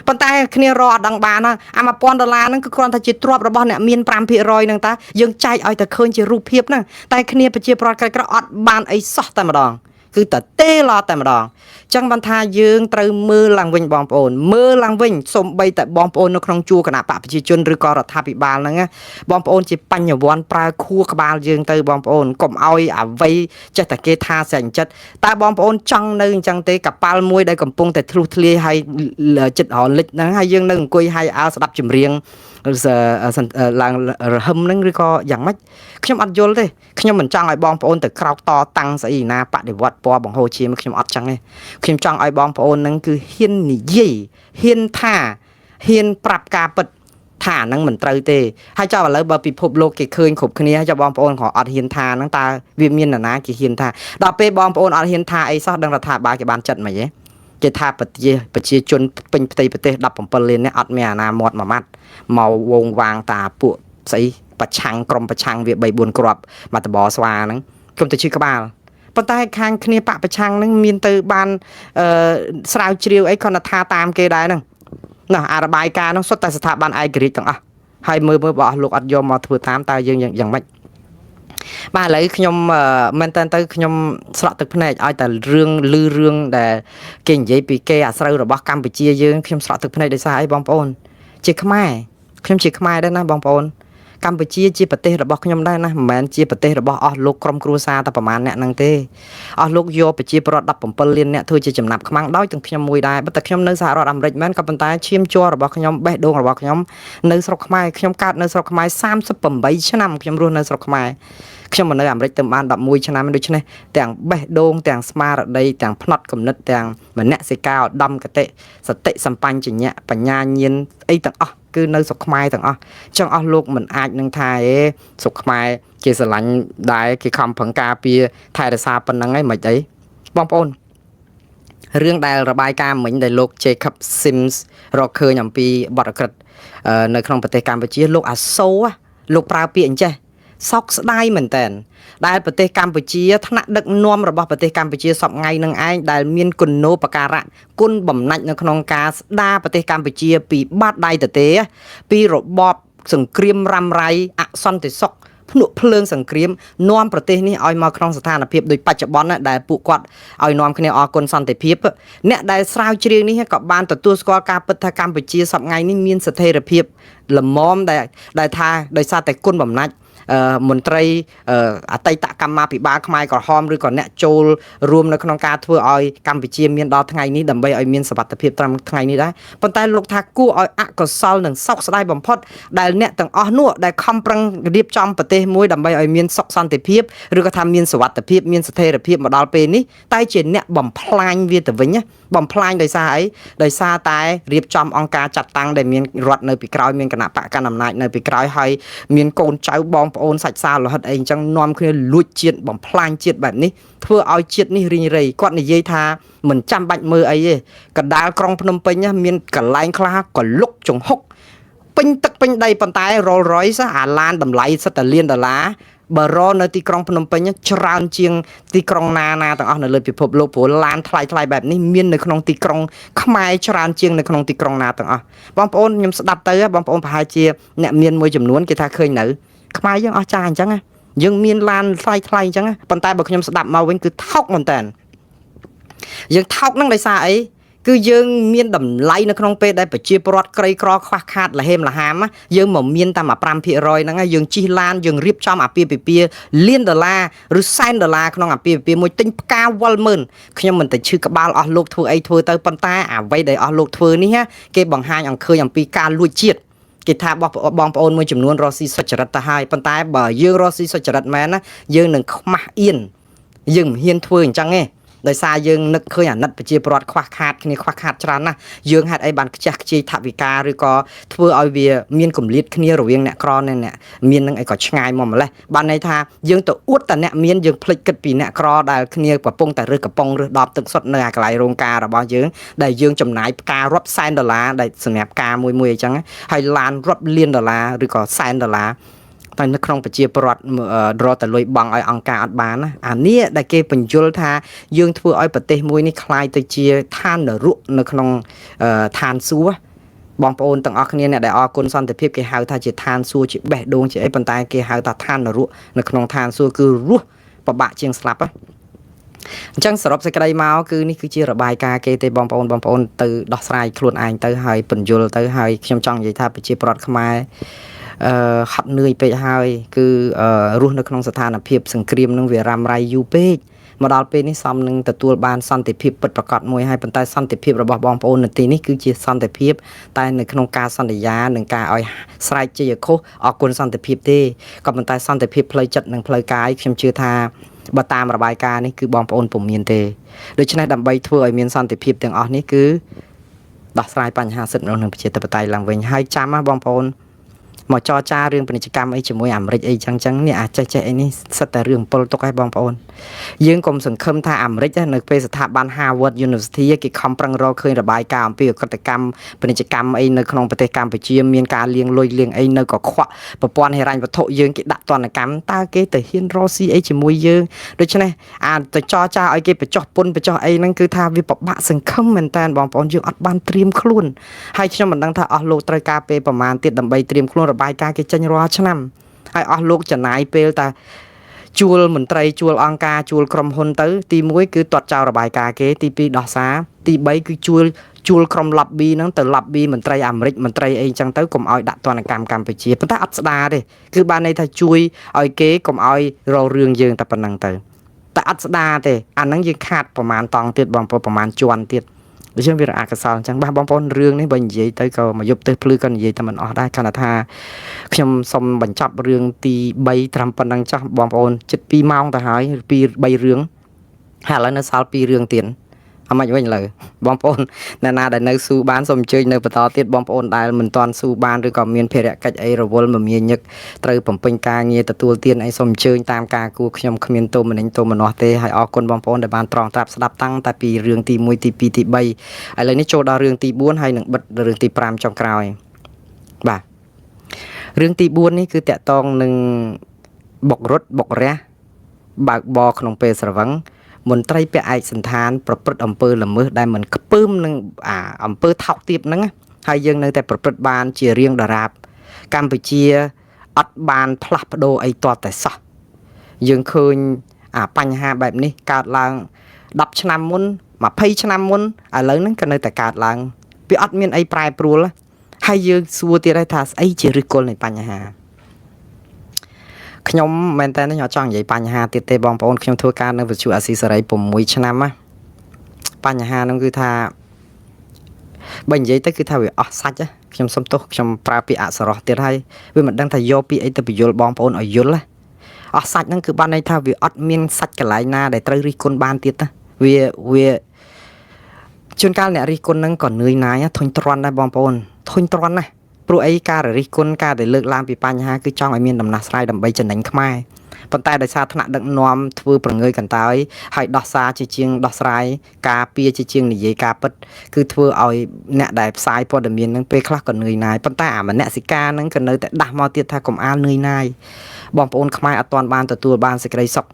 ប៉ុន្តែគ្នារកអត់ដឹងបានអា$1000ហ្នឹងគឺគ្រាន់តែជាទ្រព្យរបស់អ្នកមាន5%ហ្នឹងតាយើងចែកឲ្យតែឃើញជារូបភាពហ្នឹងតែគ្នាប្រជាពលរដ្ឋក្រីក្រអត់បានអីសោះតែម្ដងគឺតែទេឡតែម្ដងចឹងបានថាយើងត្រូវមើលឡើងវិញបងប្អូនមើលឡើងវិញសូម្បីតែបងប្អូននៅក្នុងជួរគណៈបកប្រជាជនឬក៏រដ្ឋាភិបាលហ្នឹងបងប្អូនជាបញ្ញវន្តប្រើខួរក្បាលយើងទៅបងប្អូនកុំឲ្យអ្វីចេះតែគេថាស្រាញ់ចិត្តតែបងប្អូនចង់នៅអញ្ចឹងទេកប៉ាល់មួយដែលកំពុងតែធ្លុះធ្លាយហើយចិត្តរលិចហ្នឹងហើយយើងនៅអង្គុយហើយអើស្ដាប់ចម្រៀងឡើងរហឹមហ្នឹងឬក៏យ៉ាងម៉េចខ្ញុំអត់យល់ទេខ្ញុំមិនចង់ឲ្យបងប្អូនទៅក្រោកតតាំងស្អីណាបដិវត្តពណ៌បង្ហូរឈាមខ្ញុំអត់ចឹងទេខ្ញុំចង់ឲ្យបងប្អូនហ្នឹងគឺហ៊ាននិយាយហ៊ានថាហ៊ានប្រាប់ការពិតថាហ្នឹងមិនត្រូវទេហើយចុះឥឡូវបើពិភពលោកគេឃើញគ្រប់គ្នាចុះបងប្អូនក៏អត់ហ៊ានថាហ្នឹងតើវាមាននរណាគេហ៊ានថាដល់ពេលបងប្អូនអត់ហ៊ានថាអីសោះដឹងរដ្ឋាភិបាលគេបានចិត្តមិនហ៎គេថាប្រជាជនពេញផ្ទៃប្រទេស17លាននេះអត់មានអាណាមាត់មួយម៉ាត់មកវងវាងតាពួកស្អីប្រឆាំងក្រុមប្រឆាំងវា3 4គ្រាប់មកតបស្វាហ្នឹងខ្ញុំទៅជិះក្បាលប៉ុន្តែខាងគ្នាបកប្រឆាំងហ្នឹងមានទៅបានស្រាវជ្រាវអីគាត់ថាតាមគេដែរហ្នឹងណាអារបាយការណ៍ហ្នឹងសុទ្ធតែស្ថាប័នឯករាជ្យទាំងអស់ហើយមើលបើអស់លោកអត់យកមកធ្វើតាមតើយើងយ៉ាងម៉េច បាទឥឡូវខ្ញុំមែនតើទៅខ្ញុំស្រក់ទឹកភ្នែកឲ្យតែរឿងដែលគេនិយាយពីគេអាស្រូវរបស់កម្ពុជាយើងខ្ញុំស្រក់ទឹកភ្នែកដោយសារអីបងប្អូនជាខ្មែរខ្ញុំជាខ្មែរដែរណាបងប្អូនកម្ពុជាជាប្រទេសរបស់ខ្ញុំដែរណាមិនមែនជាប្រទេសរបស់អស់លោកក្រុមគ្រួសារតែប្រហែលអ្នកហ្នឹងទេអស់លោកយកប្រជាពលរដ្ឋ17លានអ្នកធ្វើជាចំណាប់ខ្មាំងដោយទាំងខ្ញុំមួយដែរបើតែខ្ញុំនៅសហរដ្ឋអាមេរិកមែនក៏ប៉ុន្តែឈាមជ័ររបស់ខ្ញុំបេះដូងរបស់ខ្ញុំនៅស្រុកខ្មែរខ្ញុំកើតនៅស្រុកខ្មែរ38ឆ្នាំខ្ញុំរស់នៅស្រុកខ្មែរខ្ញុំមកនៅអាមេរិកទៅបាន11ឆ្នាំដូច្នេះទាំងបេះដូងទាំងស្មារតីទាំងផ្នត់គំនិតទាំងមនសិការឧត្តមគតិសតិសម្បញ្ញៈបញ្ញាញាណអីទាំងអស់គឺនៅស្រុកខ្មែរទាំងអស់ចឹងអស់លោកមិនអាចនឹងថាស្រុកខ្មែរគេស្រឡាញ់ដែរគេខំប្រឹងការពារថែរក្សាប៉ុណ្ណឹងឯងមិនអីបងប្អូនរឿងដែលរបាយការណ៍មិញដែលលោក Jacob Sims រកឃើញអំពីបទអក្រិតនៅក្នុងប្រទេសកម្ពុជាលោកអាសូរលោកប្រើពាក្យអញ្ចេះសោកស្ដាយមែនតើដែលប្រទេសកម្ពុជាថ្នាក់ដឹកនាំរបស់ប្រទេសកម្ពុជាសពថ្ងៃនឹងឯងដែលមានគុណូបការៈគុណបំណាច់នៅក្នុងការស្ដារប្រទេសកម្ពុជាពីបាតដៃទទេពីរបបសង្គ្រាមរ៉ាំរ៉ៃអសន្តិសុខភ្នក់ភ្លើងសង្គ្រាមនាំប្រទេសនេះឲ្យមកក្នុងស្ថានភាពដូចបច្ចុប្បន្នដែលពួកគាត់ឲ្យនាំគ្នាអរគុណសន្តិភាពអ្នកដែលស្រាវជ្រាវនេះក៏បានទទួលស្គាល់ការពិតថាកម្ពុជាសប្តាហ៍នេះមានស្ថិរភាពល្មមដែលថាដោយសារតែគុណបំណាច់មន្ត្រីអតីតកម្មាភិបាលខ្មែរក្រហមឬក៏អ្នកចូលរួមនៅក្នុងការធ្វើឲ្យកម្ពុជាមានដល់ថ្ងៃនេះដើម្បីឲ្យមានសុវត្ថិភាពត្រឹមថ្ងៃនេះដែរប៉ុន្តែលោកថាគួរឲ្យអកុសលនិងសោកស្ដាយបំផុតដែលអ្នកទាំងអស់នោះដែលខំប្រឹងរៀបចំប្រទេសមួយដើម្បីឲ្យមានសុខសន្តិភាពឬក៏ថាមានសុវត្ថិភាពមានស្ថិរភាពមកដល់ពេលនេះតែជាអ្នកបំផ្លាញវាទៅវិញណាបំផ្លាញដោយសារអីដោយសារតែរៀបចំអង្គការចាត់តាំងដែលមានរដ្ឋនៅពីក្រោយមានគណៈបកកណ្ដាលអំណាចនៅពីក្រោយហើយមានកូនចៅបងប្អូនសាច់សាលោហិតអីអញ្ចឹងនាំគ្នាលួចជាតិបំផ្លាញជាតិបែបនេះធ្វើឲ្យជាតិនេះរីងរៃគាត់និយាយថាមិនចាំបាច់មើលអីទេកណ្ដាលក្រុងភ្នំពេញមានកន្លែងខ្លះក៏លុកចង្ហុកពេញទឹកពេញដីប៉ុន្តែ Rolls Royce អាឡានតម្លៃសិតតែលានដុល្លារបើរនៅទីក្រុងភ្នំពេញច្រើនជាងទីក្រុងណាទាំងអស់នៅលើពិភពលោកព្រោះឡានថ្លៃបែបនេះមាននៅក្នុងទីក្រុងខ្មែរច្រើនជាងនៅក្នុងទីក្រុងណាទាំងអស់បងប្អូនខ្ញុំស្ដាប់ទៅបងប្អូនប្រហែលជាអ្នកមានមួយចំនួនគេថាឃើញនៅខ្មែរយើងអស់ចាអញ្ចឹងយើងមានឡានថ្លៃអញ្ចឹងប៉ុន្តែបើខ្ញុំស្ដាប់មកវិញគឺថោកមែនតើយើងថោកនឹងដោយសារអីគឺយើងមានតម្លៃនៅក្នុងពេលដែលប្រជាពលរដ្ឋក្រីក្រខ្វះខាតលហេមលហាមយើងមកមានតាម5%ហ្នឹងយើងជិះឡានយើងរៀបចំអាពាហ៍ពិពាហ៍លានដុល្លារឬសែនដុល្លារក្នុងអាពាហ៍ពិពាហ៍មួយទិញផ្កាវល់ម៉ឺនខ្ញុំមិនទៅឈឺក្បាលអស់លោកធ្វើអីធ្វើទៅប៉ុន្តែអ្វីដែលអស់លោកធ្វើនេះគេបង្ហាញអង្គឃើញអំពីការលួចជាតិគេថាបងប្អូនមួយចំនួនរស់ស៊ីសុចរិតទៅហើយប៉ុន្តែបើយើងរស់ស៊ីសុចរិតមែនណាយើងនឹងខ្មាស់អៀនយើងមិនហ៊ានធ្វើអញ្ចឹងទេដោយសារយើងនឹកឃើញអាណិតប្រជាពលរដ្ឋខ្វះខាតគ្នាខ្វះខាតច្រើនណាស់យើងហេតុអីបានខ្ជះខ្ជាយថវិកាឬក៏ធ្វើឲ្យវាមានគម្លាតគ្នារវាងអ្នកក្រនិងអ្នកមាននឹងអីក៏ឆ្ងាយមកម្លេះបានន័យថាយើងទៅអួតតែអ្នកមានយើងភ្លេចគិតពីអ្នកក្រដែលគ្នាកំពុងតែរើសកំប៉ុងរើសដបទឹកសុទ្ធនៅកន្លែងរោងការរបស់យើងដែលយើងចំណាយផ្ការាប់សែនដុល្លារដែលសម្រាប់ការមួយអញ្ចឹងហើយឡានរាប់លានដុល្លារឬក៏សែនដុល្លារតែនៅក្នុងប្រជាពលរដ្ឋរត់តែលុយបង់ឲ្យអង្គការអត់បានណាអានេះដែលគេបញ្យល់ថាយើងធ្វើឲ្យប្រទេសមួយនេះคล้ายទៅជាឋាននរកនៅក្នុងឋានសួគ៌បងប្អូនទាំងអស់គ្នាអ្នកដែលអរគុណសន្តិភាពគេហៅថាជាឋានសួគ៌ជាបេះដូងជាអីប៉ុន្តែគេហៅថាឋាននរកនៅក្នុងឋានសួគ៌គឺរស់ពិបាកជាងស្លាប់អញ្ចឹងសរុបសេចក្តីមកគឺនេះគឺជារបាយការណ៍គេទេបងប្អូនទៅដោះស្រាយខ្លួនឯងទៅហើយពន្យល់ទៅហើយខ្ញុំចង់និយាយថាប្រជាពលរដ្ឋខ្មែរហត់នឿយពេកហើយគឺរស់នៅក្នុងស្ថានភាពសង្គ្រាមនឹងវារ៉ាំរ៉ៃយូរពេកមកដល់ពេលនេះសមនឹងទទួលបានសន្តិភាពពិតប្រាកដមួយហើយប៉ុន្តែសន្តិភាពរបស់បងប្អូននៅទីនេះគឺជាសន្តិភាពតែនៅក្នុងការសន្យានិងការឲ្យស្រែកជ័យខុសអរគុណសន្តិភាពទេក៏ប៉ុន្តែសន្តិភាពផ្លូវចិត្តនិងផ្លូវកាយខ្ញុំជឿថាបើតាមរបាយការណ៍នេះគឺបងប្អូនពុំមានទេដូច្នេះដើម្បីធ្វើឲ្យមានសន្តិភាពទាំងអស់នេះគឺដោះស្រាយបញ្ហាសិទ្ធិមនុស្សនិងប្រជាធិបតេយ្យឡើងវិញហើយចាំណាបងប្អូនមកចរចារឿងពាណិជ្ជកម្មអីជាមួយអាមេរិកអីចឹងនេះអាចចេះអីនេះសិតតែរឿងពលទុកឲ្យបងប្អូនយើងកុំសង្ឃឹមថាអាមេរិកនៅពេលស្ថាប័ន Harvard University គេខំប្រឹងរកឃើញរបាយការណ៍អំពីអកតកម្មពាណិជ្ជកម្មអីនៅក្នុងប្រទេសកម្ពុជាមានការលាងលុយលាងអីនៅកខ្វក់ប្រព័ន្ធហិរញ្ញវត្ថុយើងគេដាក់ទណ្ឌកម្មតើគេទៅហ៊ានរកស៊ីអីជាមួយយើងដូច្នេះទៅចរចាឲ្យគេបញ្ចុះពន្ធបញ្ចុះអីហ្នឹងគឺថាវាពិបាកសង្ឃឹមមែនតើបងប្អូនយើងអត់បានត្រៀមខ្លួនហើយខ្ញុំមិនដឹងថាអស់លោកត្រូវការពេលប្រមាណទៀតដើម្បីត្រៀមខ្លួនរបាយការណ៍គេចេញរាល់ឆ្នាំហើយអស់លោកចំណាយពេលតែ ជួលមន្ត្រីជួលអង្គការជួលក្រុមហ៊ុនទៅទី1គឺទាត់ចោលរបាយការណ៍គេទី2ដោះសារទី3គឺជួលក្រុម lobby ហ្នឹងទៅ lobby មន្ត្រីអាមេរិកមន្ត្រីអីចឹងទៅកុំឲ្យដាក់ទណ្ឌកម្មកម្ពុជាប៉ុន្តែអត់ស្ដារទេគឺបានន័យថាជួយឲ្យគេកុំឲ្យរករឿងយើងតែប៉ុណ្្នឹងទៅតែអត់ស្ដារទេអាហ្នឹងយើងខាតប្រមាណតង់ទៀតបងប្អូនប្រមាណជាន់ទៀតដូច្នេះវាអកុសលអញ្ចឹងបាទបងប្អូនរឿងនេះបើនិយាយទៅក៏មកយប់ទៅភ្លឺក៏និយាយតែមិនអស់ដែរគ្រាន់តែថាខ្ញុំសូមបញ្ចប់រឿងទី3ត្រឹមប៉ុណ្្នឹងចោះបងប្អូនជិត2ម៉ោងទៅហើយពី3រឿងហើយឥឡូវនៅសល់2រឿងទៀតអត់មិនវិញលើបងប្អូនអ្នកណាដែលនៅស៊ូបានសូមអញ្ជើញនៅបន្តទៀតបងប្អូនដែលមិនទាន់ស៊ូបានឬក៏មានភារកិច្ចអីរវល់មមាញឹកត្រូវបំពេញការងារទទួលទានអីសូមអញ្ជើញតាមការគួរខ្ញុំគ្មានទោសមនិញទោមនាស់ទេហើយអរគុណបងប្អូនដែលបានត្រង់ត្រាប់ស្ដាប់តាំងតែពីរឿងទី1ទី2ទី3ឥឡូវនេះចូលដល់រឿងទី4ហើយនឹងបិទរឿងទី5ចុងក្រោយបាទរឿងទី4នេះគឺតាក់ទងនឹងបុករត់បុករះបើកបរក្នុងពេលស្រវឹងមន្ត្រីពាក់ឯកសន្តានប្រព្រឹត្តអំពើល្មើសដែលមិនខ្ពើមនឹងអំពើថោកទាបហ្នឹងហើយយើងនៅតែប្រព្រឹត្តបានជារៀងដរាបកម្ពុជាអត់បានផ្លាស់ប្ដូរអីទាល់តែសោះយើងឃើញបញ្ហាបែបនេះកើតឡើង10ឆ្នាំមុន20ឆ្នាំមុនឥឡូវហ្នឹងក៏នៅតែកើតឡើងវាអត់មានអីប្រែប្រួលហើយយើងសួរទៀតថាស្អីជាឫសគល់នៃបញ្ហាខ្ញុំមែនតើខ្ញុំអត់ចង់និយាយបញ្ហាទៀតទេបងប្អូនខ្ញុំធ្វើការនៅវិទ្យុអាស៊ីសេរី6ឆ្នាំណាបញ្ហាហ្នឹងគឺថាបើនិយាយទៅគឺថាវាអស់សាច់ខ្ញុំសុំទោសខ្ញុំប្រើពាក្យអក្សរោះទៀតហើយវាមិនដឹងថាយកពាក្យអីទៅបញ្យល់បងប្អូនឲ្យយល់អស់សាច់ហ្នឹងគឺបានន័យថាវាអត់មានសាច់កន្លែងណាដែលត្រូវរិះគន់បានទៀតណាវាជួនកាលអ្នករិះគន់ហ្នឹងក៏នឿយណាយធុញទ្រាន់ដែរបងប្អូនធុញទ្រាន់ណាស់ព្រោះអីការរិះគន់ការដែលលើកឡើងពីបញ្ហាគឺចង់ឲ្យមានដំណោះស្រាយដើម្បីចំណេញខ្មែរប៉ុន្តែដោយសារថ្នាក់ដឹកនាំធ្វើប្រងើយកន្តើយហើយដោះសារជាជាងដោះស្រាយការពៀជាជាងនិយាយការពិតគឺធ្វើឲ្យអ្នកដែលផ្សាយព័ត៌មាននឹងពេលខ្លះក៏នឿយណាយប៉ុន្តែអាមនសិការនឹងក៏នៅតែដាស់មកទៀតថាកុំអាលនឿយណាយបងប្អូនខ្មែរអត់ទាន់បានទទួលបានសេចក្តីសុខ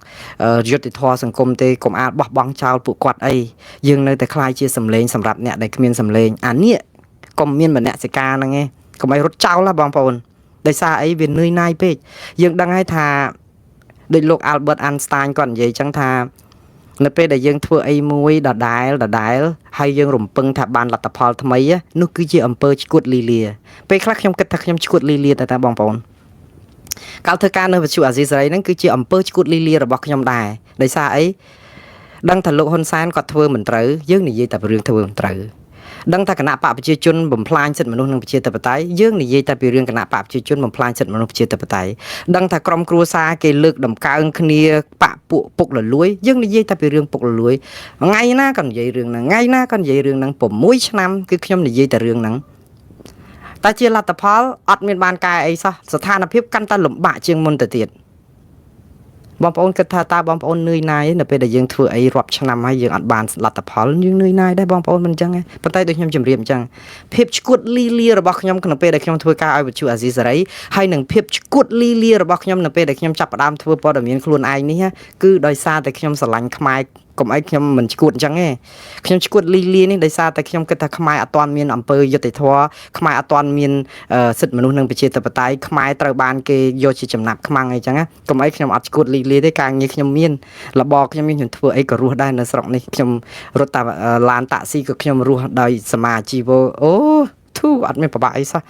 យុត្តិធម៌សង្គមទេកុំអាលបោះបង់ចោលពួកគាត់អីយើងនៅតែខ្លាចជាសម្លេងសម្រាប់អ្នកដែលគ្មានសម្លេងអានេះកុំមានមនសិការហ្នឹងឯងកុំឲ្យរត់ចោលណាបងប្អូនដោយសារអីវានឿយណាយពេកយើងដឹងហើយថាដូចលោក Albert Einstein គាត់និយាយចឹងថានៅពេលដែលយើងធ្វើអីមួយដដែលហើយយើងរំពឹងថាបានលទ្ធផលថ្មីនោះគឺជាអំពើឈួតលីលាពេលខ្លះខ្ញុំគិតថាខ្ញុំឈួតលីលាតែបងប្អូនកាលធ្វើការនៅវិទ្យុអាស៊ីសេរីហ្នឹងគឺជាអំពើឈួតលីលារបស់ខ្ញុំដែរដោយសារអីដឹងថាលោកហ៊ុនសែនគាត់ធ្វើមិនត្រូវយើងនិយាយតែពីរឿងធ្វើមិនត្រូវដឹងថាគណៈបកប្រជាជនបំផ្លាញសិទ្ធិមនុស្សនិងប្រជាធិបតេយ្យយើងនិយាយតែពីរឿងគណៈបកប្រជាជនបំផ្លាញសិទ្ធិមនុស្សប្រជាធិបតេយ្យដឹងថាក្រុមគ្រួសារគេលើកដំកើងគ្នាបកពួកពុកលលួយយើងនិយាយតែពីរឿងពុកលលួយថ្ងៃណាក៏និយាយរឿងហ្នឹងថ្ងៃណាក៏និយាយរឿងហ្នឹង6ឆ្នាំគឺខ្ញុំនិយាយតែរឿងហ្នឹងតែជាលទ្ធផលអត់មានបានកែអីសោះស្ថានភាពកាន់តែលំបាកជាងមុនទៅទៀតបងប្អូនគិតថាតើបងប្អូននឿយណាយនៅពេលដែលយើងធ្វើអីរាប់ឆ្នាំហើយយើងអត់បានលទ្ធផលយើងនឿយណាយដែរបងប្អូនមិនអញ្ចឹងទេប៉ុន្តែដូចខ្ញុំជម្រាបអញ្ចឹងភាពឈួតលីលារបស់ខ្ញុំក្នុងពេលដែលខ្ញុំធ្វើការឲ្យវិទ្យុអាស៊ីសេរីហើយនឹងភាពឈួតលីលារបស់ខ្ញុំនៅពេលដែលខ្ញុំចាប់ផ្ដើមធ្វើព័ត៌មានខ្លួនឯងនេះគឺដោយសារតែខ្ញុំស្រឡាញ់ខ្មែរកុំអីខ្ញុំមិនឈួតអញ្ចឹងទេខ្ញុំឈួតលីលានេះដោយសារតែខ្ញុំគិតថាខ្មែរអត់ទាន់មានអំពើយុត្តិធម៌ខ្មែរអត់ទាន់មានសិទ្ធិមនុស្សនិងប្រជាធិបតេយ្យខ្មែរត្រូវបានគេយកជាចំណាប់ខ្មាំងអីចឹងណាកុំអីខ្ញុំអត់ឈួតលីលាទេការងារខ្ញុំមានរបរខ្ញុំខ្ញុំធ្វើអីក៏រស់ដែរនៅស្រុកនេះខ្ញុំរត់តាឡានតាក់ស៊ីក៏ខ្ញុំរស់ដោយសមាអាជីវអូធូអត់មានប្របាក់អីសោះ